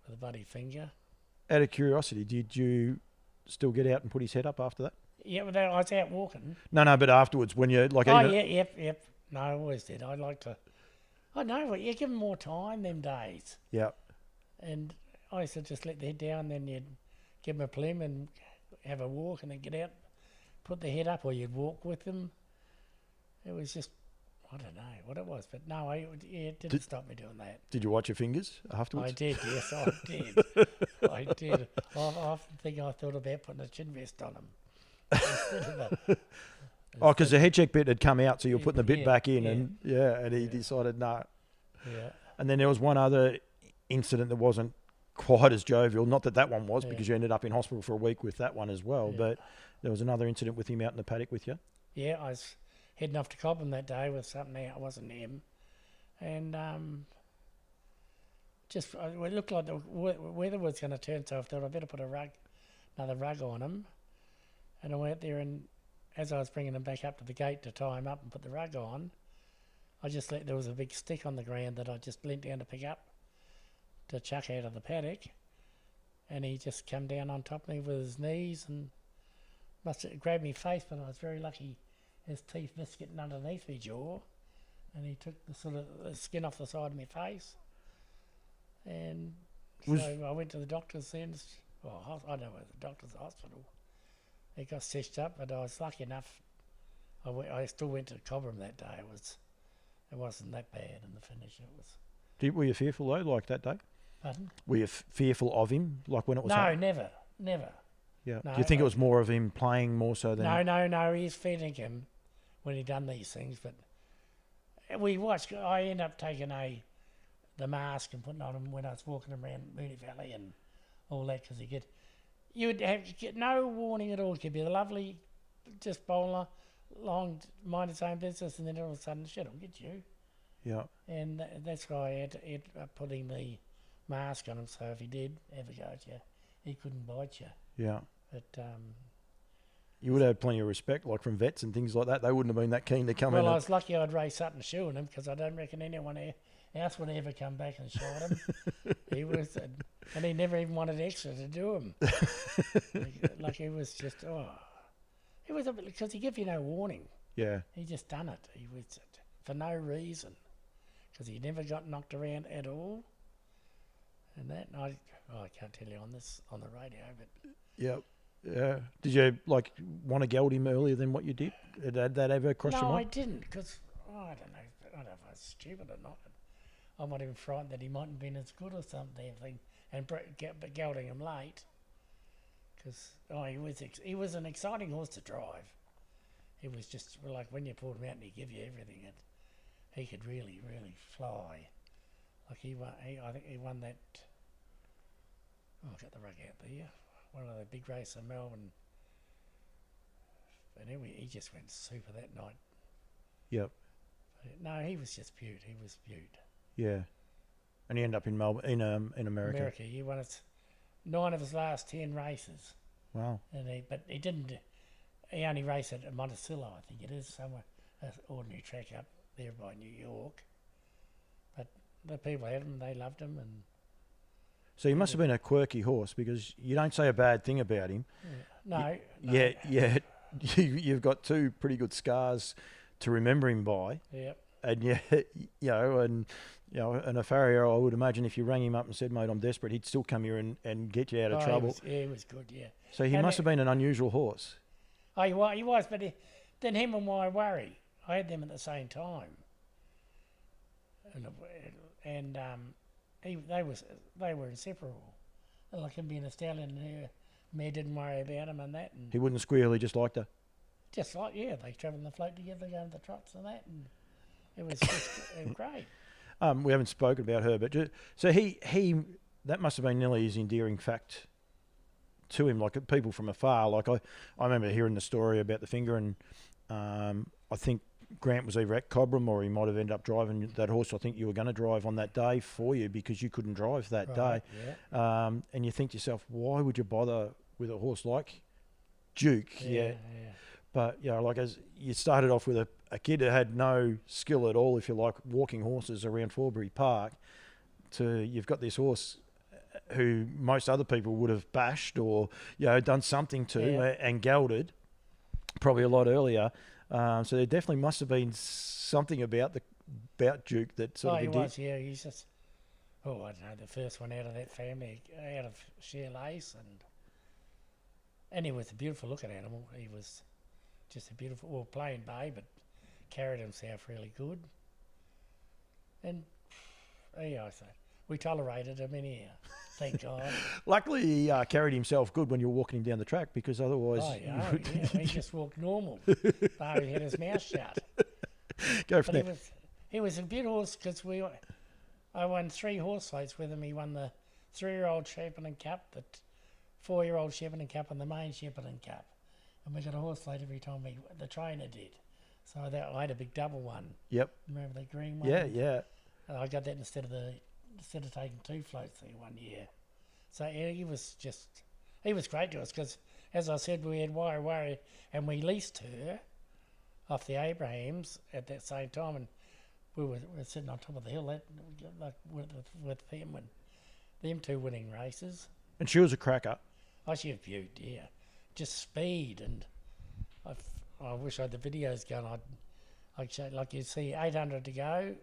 with a bloody finger. Out of curiosity, did you still get out and put his head up after that? Yeah, but I was out walking. No, but afterwards when you like. Oh, yep. No, I always did. I like to. I know, but you give them more time them days. Yeah. And I used to just let the head down, then you'd give them a plume and have a walk, and then get out, put the head up, or you'd walk with them. It was just, I don't know what it was, but no, it didn't stop me doing that. Did you watch your fingers afterwards? I did, yes, I did. I did. I often think I thought about putting a chin vest on them. Because the head check bit had come out, so you're putting the bit back in, and he decided no. Yeah. And then there was one other incident that wasn't quite as jovial. Not that one was, because you ended up in hospital for a week with that one as well. Yeah. But there was another incident with him out in the paddock with you. Yeah, I was heading off to Cobham that day with something out. It wasn't him, and it looked like the weather was going to turn. So I thought I better put another rug on him. And I went there, and as I was bringing him back up to the gate to tie him up and put the rug on, there was a big stick on the ground that I just leant down to pick up to chuck out of the paddock, and he just come down on top of me with his knees and must have grabbed me face, but I was very lucky his teeth missed getting underneath my jaw, and he took the skin off the side of my face, and so I went to the doctors then. Well, I don't know, the doctor's hospital. It got stitched up, but I was lucky enough. I still went to Cobham that day. It wasn't that bad in the finish. Were you fearful though, like that day? Pardon? Were you fearful of him, like when it was? No, never. Yeah. No, do you think it was more of him playing more so than? No. He's feeding him when he done these things, but we watched. I ended up taking the mask and putting on him when I was walking around Moonee Valley and all that, because you would get no warning at all. It could be a lovely, just bowler, long, mind its own business, and then all of a sudden, shit, I'll get you. Yeah. And that's why I had putting the mask on him, so if he did ever go at you, he couldn't bite you. Yeah. But you would have plenty of respect, like from vets and things like that. They wouldn't have been that keen to come in. Well, I was lucky I'd raised Sutton shoeing him, because I don't reckon anyone else would ever come back and shot him. He was, and he never even wanted extra to do him. Like he was just, it was because he gave you no warning. Yeah. He just done it. He was for no reason, because he never got knocked around at all. And that I can't tell you on the radio, but yeah. Yeah. Did you want to geld him earlier than what you did? Did that ever cross your mind? No, I didn't, because I don't know if I was stupid or not. I might have been frightened that he mightn't have been as good or something, and gelding him late, because he was an exciting horse to drive. He was just like when you pulled him out and he gave you everything. He could really, really fly. Like I think he won that. Oh, I got the rug out there. One of the big races in Melbourne. And he just went super that night. Yep. But no, he was just beaut. He was beaut. Yeah. And he ended up in Melbourne, in America. He won 9 of his last 10 races. Wow. But he didn't. He only raced at Monticello, I think it is, somewhere, an ordinary track up there by New York. But the people had him, they loved him, and so he must have been a quirky horse, because you don't say a bad thing about him. no. Yeah. You've got 2 pretty good scars to remember him by. Yep. And and a farrier, I would imagine, if you rang him up and said, "Mate, I'm desperate," he'd still come here and get you out of trouble. He was good, yeah. So he must have been an unusual horse. Oh, he was, but then him and my worry, I had them at the same time, and they were inseparable. Like him being a stallion, and her mare didn't worry about him and that. And He wouldn't squeal. He just liked her. just like they travel in the float together, going to the trots and that, and it was just great. We haven't spoken about her, but so he that must have been nearly his endearing fact to him. Like, people from afar. Like, I remember hearing the story about the finger, and I think Grant was either at Cobram or he might have ended up driving that horse. I think you were going to drive on that day for you, because you couldn't drive that day. Yeah. And you think to yourself, why would you bother with a horse like Juke? Yeah. But like, as you started off with a kid who had no skill at all, if you like, walking horses around Forbury Park, to you've got this horse who most other people would have bashed or done something to and gelded probably a lot earlier. So there definitely must have been something about Juke that sort of he was. Yeah, he's just. Oh, I don't know, the first one out of that family, out of Share Lace, and he was a beautiful looking animal. He was just a beautiful, plain bay, but carried himself really good. And we tolerated him anyhow, thank God. Luckily, he carried himself good when you were walking him down the track, because otherwise... He just walked normal, bar he had his mouth shut. Go for that. He was a beautiful horse, because I won 3 horse fights with him. He won the 3-year-old Shepparton Cup, the 4-year-old Shepparton Cup, and the main Shepparton Cup. And we got a horse fight every time the trainer did. So I had a big double one. Yep. Remember the green one? Yeah. I got that instead of taking 2 floats there one year. So he was great to us, because, as I said, we had Worry, and we leased her off the Abrahams at that same time, and we were sitting on top of the hill with them, and them 2 winning races. And she was a cracker. Oh, she was beaut, yeah. Just speed, and I wish I had the videos going. I'd show, like, you see 800 to go,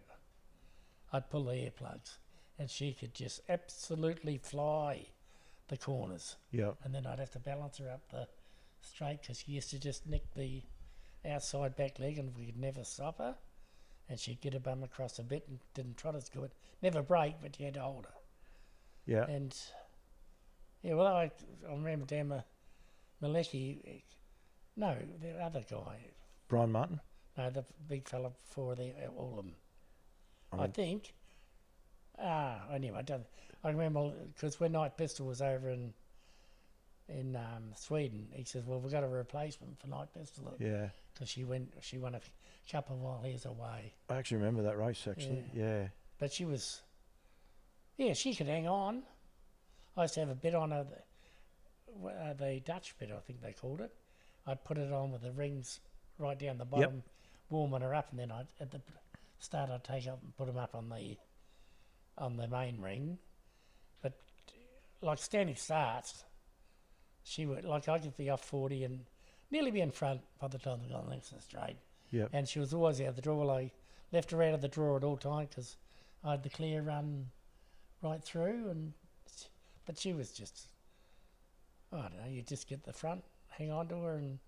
I'd pull the earplugs, and she could just absolutely fly the corners. Yeah. And then I'd have to balance her up the straight, because she used to just nick the outside back leg, and we could never stop her. And she'd get her bum across a bit and didn't trot as good. Never break, but you had to hold her. Yeah. And I remember Dan Malecki. No, the other guy. Brian Martin? No, the big fella before all of them. I think. Anyway, I remember, because when Night Pistol was over in Sweden, he says, "Well, we've got a replacement for Night Pistol." Yeah. Because she won a couple while he was away. I actually remember that race, actually. Yeah. But she was. Yeah, she could hang on. I used to have a bet on her, the Dutch bet, I think they called it. I'd put it on with the rings right down the bottom, warming her up, and then at the start I'd take up and put them up on the main ring. But like standing starts, she would, like, I could be off 40 and nearly be in front by the time I got nice and straight. Yep. And she was always out of the draw. Well, I left her out of the draw at all times, because I had the clear run right through, but she was just, I don't know, you just get the front, hang on to her, and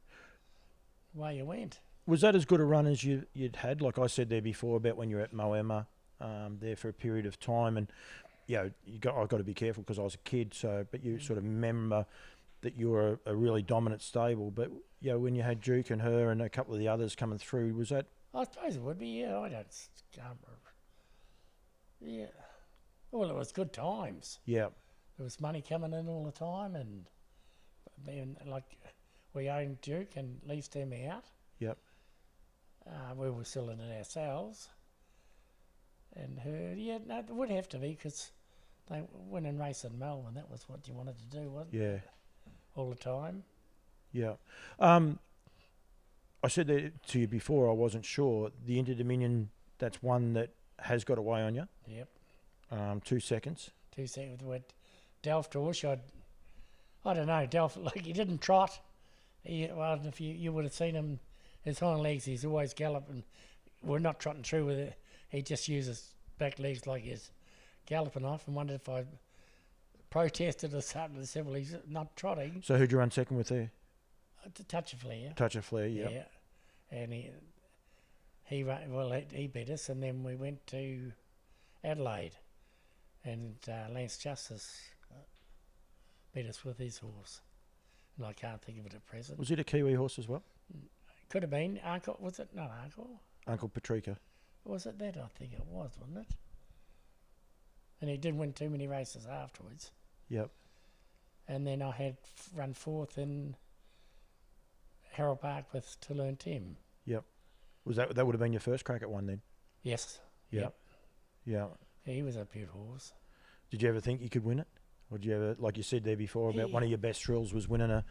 away you went. Was that as good a run as you'd had? Like I said there before about when you were at Moama, there for a period of time, and I've got to be careful because I was a kid. So, but you sort of remember that you were a really dominant stable. But when you had Juke and her and a couple of the others coming through, was that? I suppose it would be. Yeah, I can't remember. Yeah, Well, it was good times. Yeah. There was money coming in all the time, and then like we owned Duke and leased them out. Yep. We were still in it ourselves. And no, it would have to be because they win and race in Melbourne. That was what you wanted to do, wasn't it? Yeah. All the time. Yeah. I said that to you before. I wasn't sure. The Inter-Dominion, that's one that has got away on you. Yep. 2 seconds. 2 seconds with Delft Horse. I don't know, Delft, like he didn't trot. Well, if you would have seen him, his hind legs, he's always galloping. We're not trotting through with it. He just uses back legs like he's galloping off, and wondered if I protested or something. I said, well, he's not trotting. So who'd you run second with there? To Touch of Flair. Touch of Flair, Yeah. And he beat us, and then we went to Adelaide, and Lance Justice beat us with his horse, and I can't think of it at present. Was it a Kiwi horse as well? Could have been Uncle. Was it not Uncle? Uncle Patrica. Was it that? I think it was, wasn't it? And he didn't win too many races afterwards. Yep. And then I had run fourth in Harold Park with To Learn Tim. Yep. Was that would have been your first crack at one then? Yes. Yep. Yeah. He was a beautiful horse. Did you ever think you could win it? Or did you ever, like you said there before, about one of your best thrills was winning a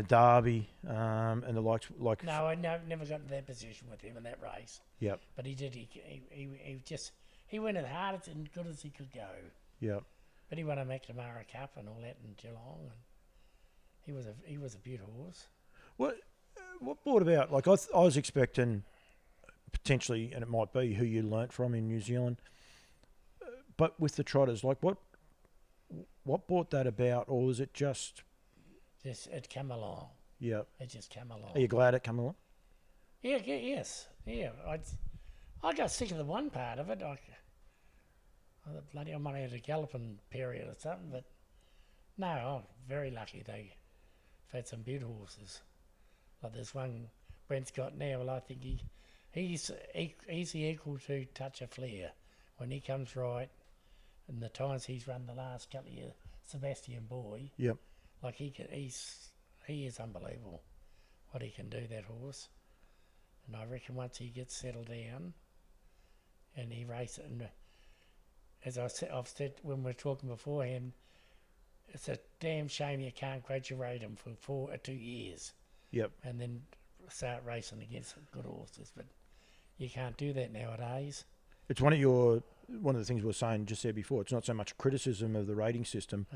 derby and the likes? Like no, I never got in that position with him in that race. Yep. But he did. He went as hard and good as he could go. Yep. But he won a McNamara Cup and all that in Geelong, and he was a beautiful horse. What brought about? Like I was expecting potentially, and it might be who you learnt from in New Zealand, but with the trotters, like what brought that about, or was it just it came along? Yeah. It just came along. Are you glad it came along? Yeah. Yes. Yeah. I got sick of the one part of it. I might have had a galloping period or something, but no, I'm very lucky. They've had some beautiful horses. Like this one Brent's got now. Well, I think he's the equal to Touch of Flair when he comes right. And the times he's run the last couple of years, Sebastian Boy. Yep. Like he is unbelievable what he can do, that horse. And I reckon once he gets settled down and he races, and as I've said when we were talking beforehand, it's a damn shame you can't graduate him for 2 years. Yep. And then start racing against good horses, but you can't do that nowadays. It's one of the things we were saying just there before. It's not so much criticism of the rating system.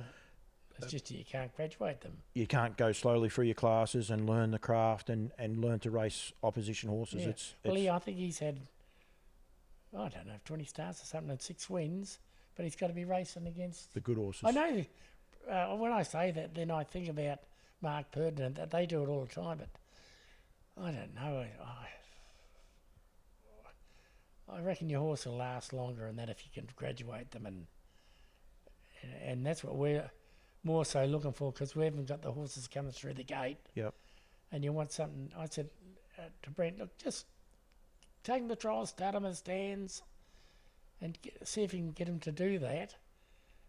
It's just you can't graduate them. You can't go slowly through your classes and learn the craft and learn to race opposition horses. Yeah. I think he's had, I don't know, 20 starts or something and 6 wins, but he's got to be racing against the good horses. I know. When I say that, then I think about Mark Purdon. That they do it all the time, but I don't know. I reckon your horse will last longer than that if you can graduate them, and that's what we're more so looking for, because we haven't got the horses coming through the gate. Yep. And you want something. I said to Brent, look, just take him to trials, start him in stands, and see if you can get him to do that,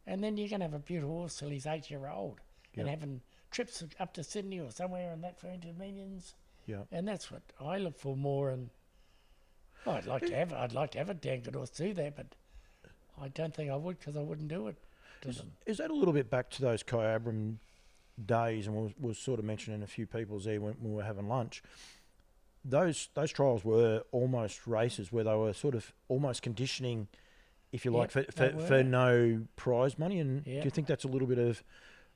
and then you can have a beautiful horse till he's 8-year-old, and having trips up to Sydney or somewhere and that for Inter-Dominions. Yeah. And that's what I look for more. And I'd like to have a damn good horse do that, but I don't think I would, because I wouldn't do it to them. Is that a little bit back to those Kyabram days? And we was sort of mentioning a few people's there when we were having lunch. Those trials were almost races where they were sort of almost conditioning, if you like, for no prize money. And do you think that's a little bit of,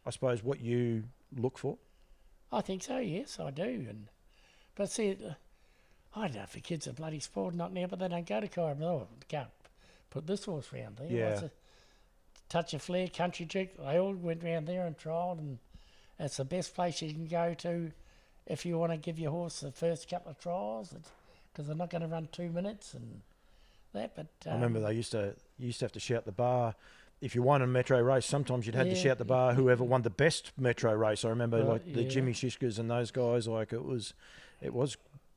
I suppose, what you look for? I think so, yes, I do. But see, I don't know if the kids are bloody spoiled, not now, but they don't go to Kyabram. Oh, can't put this horse round there. Yeah. Touch of Flair, Country Juke, they all went round there and trialled, and it's the best place you can go to if you want to give your horse the first couple of trials, because they're not going to run 2 minutes and that. But I remember they used to have to shout the bar. If you won a metro race, sometimes you'd have to shout the bar whoever won the best metro race. I remember the Jimmy Shishkas and those guys. Like it was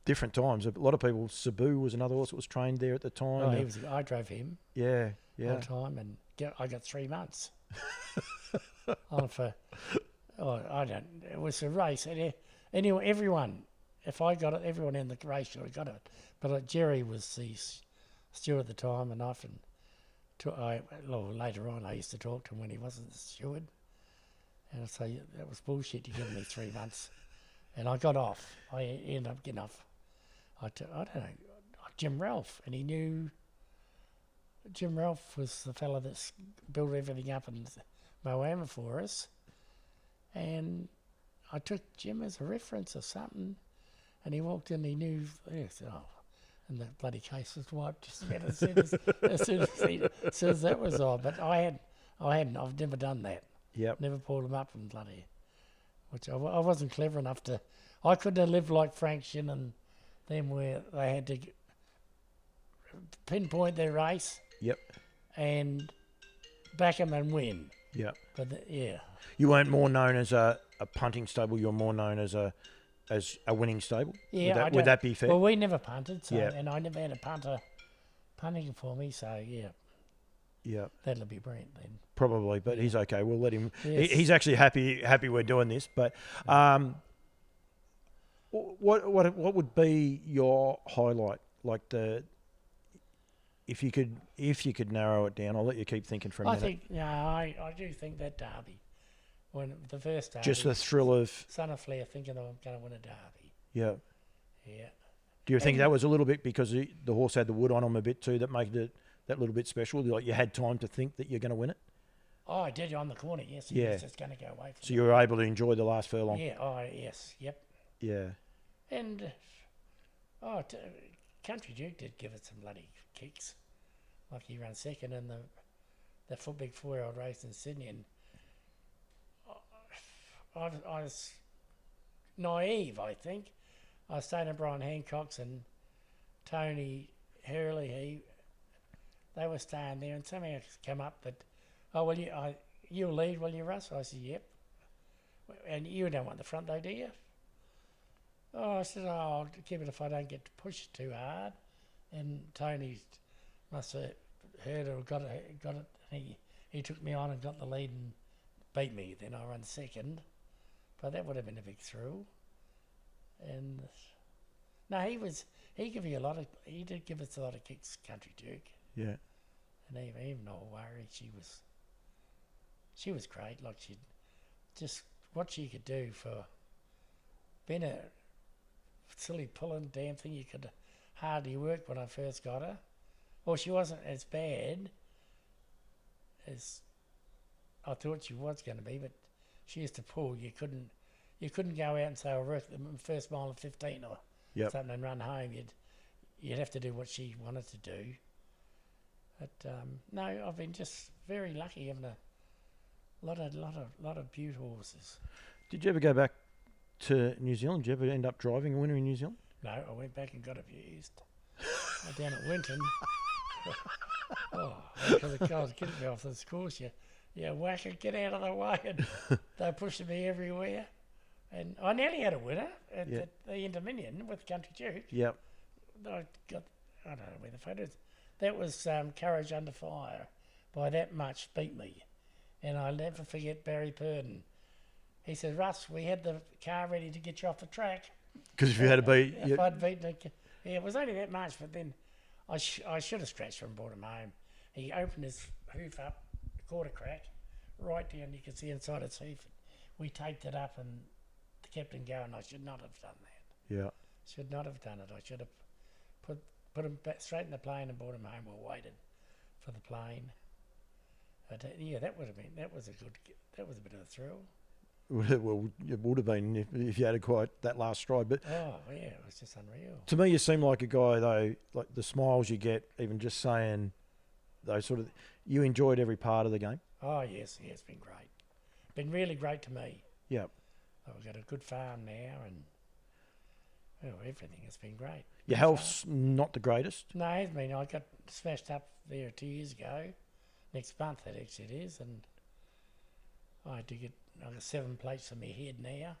different times. A lot of people. Sabu was another horse that was trained there at the time. I drove him. Yeah. All the time, and I got 3 months on for. Oh, I don't. It was a race. And anyway, everyone. If I got it, everyone in the race should have got it. But Jerry was the steward at the time, and often, later on, I used to talk to him when he wasn't the steward, and I'd say that was bullshit. You gave me 3 months, and I got off. I ended up getting off. I don't know, Jim Ralph, and he knew. Jim Ralph was the fella that's built everything up in Moama for us, and I took Jim as a reference or something. And he walked in, he knew, and the bloody case was wiped just about as soon as that was on. But I've never done that. Yep. Never pulled him up and bloody, which I wasn't clever enough to. I couldn't have lived like Frank Shin and them where they had to pinpoint their race. Yep. And back them and win. Yep. But yeah. You weren't more known as a punting stable. You're more known as a winning stable? Yeah, would that be fair? Well, we never punted, so, yeah. And I never had a punter punting for me, so yeah. Yeah. That'll be Brent then. Probably, but he's okay. We'll let him. Yes. He's actually happy we're doing this. But what would be your highlight? Like if you could narrow it down, I'll let you keep thinking for a minute. I do think that derby. When the first derby, just the thrill of Son of Flair thinking I'm going to win a derby. Yeah. Yeah. Do you think that was a little bit because the horse had the wood on him a bit too that made it that little bit special? Like you had time to think that you're going to win it? Oh, I did on the corner, yes. He was just going to go away from So you were able to enjoy the last furlong? Yeah, yes, yep. Yeah. And, Country Juke did give it some bloody kicks. Like he ran second in the big 4-year-old race in Sydney, and I was naive, I think. I was staying at Brian Hancock's and Tony Hurley, they were staying there, and somehow it came up that, you'll lead, will you, Russ? I said, yep. And you don't want the front though, do you? Oh, I said, I'll keep it if I don't get pushed too hard. And Tony must have heard it or got it. He took me on and got the lead and beat me. Then I ran second. But that would have been a big thrill. And no, he did give us a lot of kicks, Country Juke. Yeah. And even old Worry, she was great. Like just what she could do for being a silly pulling damn thing. You could hardly work when I first got her. Well, she wasn't as bad as I thought she was going to be, but she used to pull. You couldn't go out and say, I'll work the first mile of 15 or something and run home. You'd have to do what she wanted to do. But no, I've been just very lucky having a lot of beautiful horses. Did you ever go back to New Zealand? Did you ever end up driving a winner in New Zealand? No, I went back and got abused. Down at Winton. Because I was getting me off this course. You whack it, get out of the way. And they're pushing me everywhere. And I nearly had a winner at the Indominion with Country Juke. Yep. I don't know where the photo is. That was Courage Under Fire. By that much beat me. And I'll never forget Barry Purdon. He said, Russ, we had the car ready to get you off the track. Because if you had to beat... If I'd beaten it... Yeah, it was only that much, but then I should have scratched him and brought him home. He opened his hoof up, quarter crack, right down, you could see inside its hoof. We taped it up and kept him going. I should not have done that. Yeah. Should not have done it. I should have put him back straight in the plane and brought him home or waited for the plane. But that was a bit of a thrill. Well, it would have been if you had quite that last stride. But it was just unreal. To me, you seem like a guy though. Like the smiles you get, even just saying those sort of. You enjoyed every part of the game. Oh yes, it's been great. Been really great to me. Yeah. I've got a good farm now, and everything has been great. Your health's not the greatest. No, it has been. I got smashed up there 2 years ago. Next month, that actually it is, and I had to get. I've got 7 plates on my head now.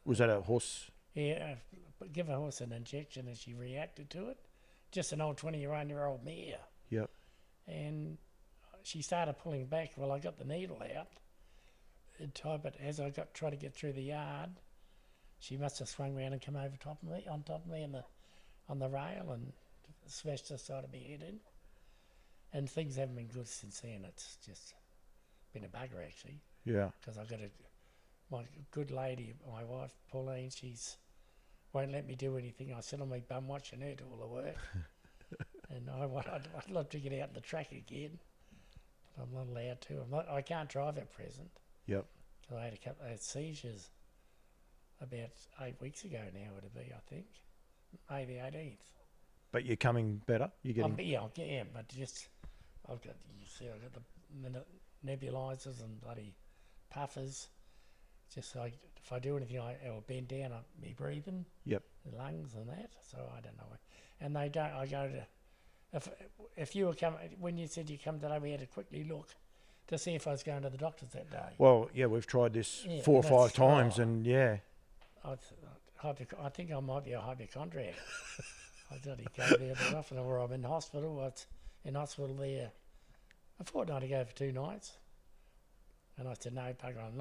Was that a horse? Yeah, give a horse an injection and she reacted to it. Just an old 21-year-old mare. Yep. and she started pulling back. Well, I got the needle out in time, but as I tried to get through the yard, she must have swung round and come over on top of me on the rail and smashed the side of my head in. And things haven't been good since then. It's just been a bugger, actually. Yeah. Because I've got my good lady, my wife, Pauline, won't let me do anything. I sit on my bum watching her do all the work. And I'd love to get out in the track again, but I'm not allowed to. I can't drive at present. Yep. So I had seizures about 8 weeks ago now, would it be, I think. May the 18th. But you're coming better? You're getting... Yeah, but just, I've got the nebulizers and bloody puffers. Just so if I do anything, I'll bend down, me breathing, yep, the lungs and that. So I don't know. And they don't, I go to, if you were coming, when you said you come today, we had to quickly look to see if I was going to the doctors that day. Well, yeah, we've tried this 4 or 5 times, and yeah. I think I might be a hypochondriac. I bloody go there too often, or I'm in hospital. I was in hospital there a fortnight ago for 2 nights. And I said, no, bugger, I'm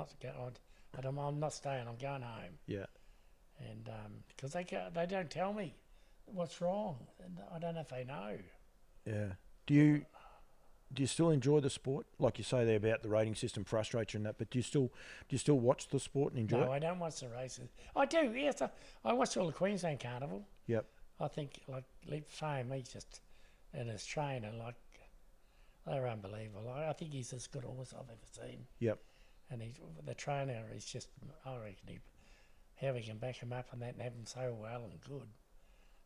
not staying, I'm going home. Yeah. And because they don't tell me what's wrong, and I don't know if they know. Yeah. Do you still enjoy the sport? Like you say there about the rating system frustrates you and that, but do you still watch the sport and enjoy it? No, I don't watch the races. I do, yes. I watch all the Queensland Carnival. Yep. I think, like, Leap Fame, and his trainer, like, they're unbelievable. I think he's as good a horse I've ever seen. Yep. And the trainer is just, I reckon, how he can back him up and that and have him so well and good.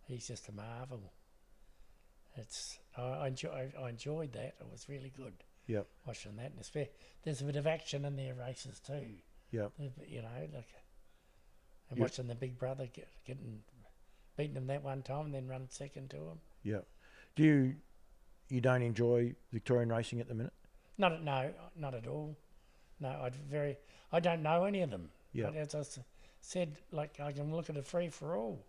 He's just a marvel. I enjoyed that. It was really good. Yep. Watching that, and there's a bit of action in their races too. Yep. You know, and watching the big brother beating him that one time and then run second to him. Yep. Do you don't enjoy Victorian racing at the minute? No, not at all. No, I don't know any of them. Yeah. As I said, like, I can look at a free for all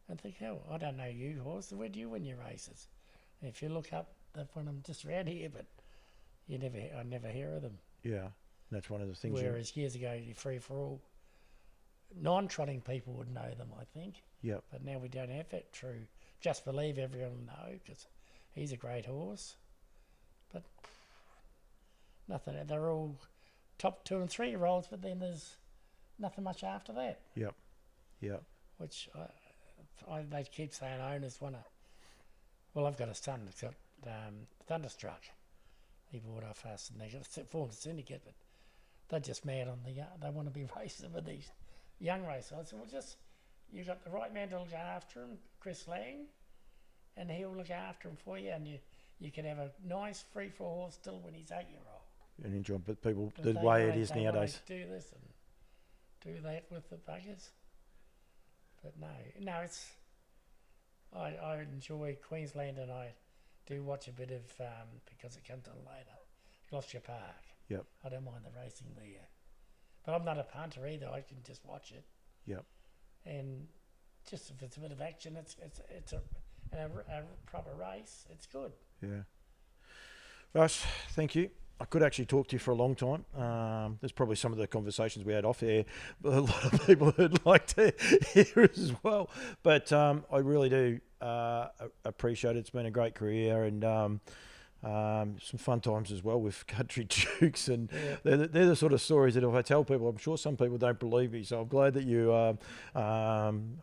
and think, hell, I don't know you, horse. Where do you win your races? And if you look up, they've won them just around here, but I never hear of them. Yeah, that's one of the things. Whereas years ago, you free for all, non-trotting people would know them, I think. Yeah. But now we don't have that true. Just Believe everyone will know because he's a great horse. But nothing. They're all top 2 and 3 year olds, but then there's nothing much after that. Yep. Yep. Which they keep saying owners want to. Well, I've got a son that's got Thunderstruck. He bought off us, and they got formed a syndicate, but they're just mad on they want to be racing with these young racers. I said, well, you got the right man to look after him, Chris Lang, and he'll look after him for you, and you can have a nice free-for horse still when he's 8-year-old. And enjoy, but people, the way it is nowadays. Do this and do that with the buggers. But no, it's. I enjoy Queensland, and I do watch a bit of because it comes on later. Gloucester Park. Yep. I don't mind the racing there, but I'm not a punter either. I can just watch it. Yep. And just if it's a bit of action, it's a proper race. It's good. Yeah. Russ, thank you. I could actually talk to you for a long time. There's probably some of the conversations we had off air, but a lot of people would like to hear as well. But I really do appreciate it. It's been a great career, and some fun times as well with Country Jukes, and they're the sort of stories that if I tell people, I'm sure some people don't believe me. So I'm glad that you, I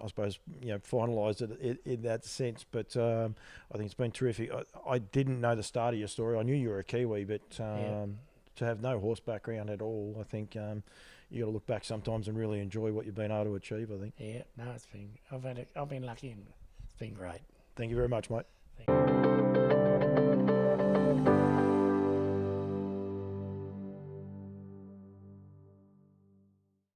suppose, finalised it in that sense. But I think it's been terrific. I didn't know the start of your story. I knew you were a Kiwi, but to have no horse background at all, I think you got to look back sometimes and really enjoy what you've been able to achieve. I think. Yeah, no, I've been lucky, and it's been great. Thank you very much, mate. Thank you.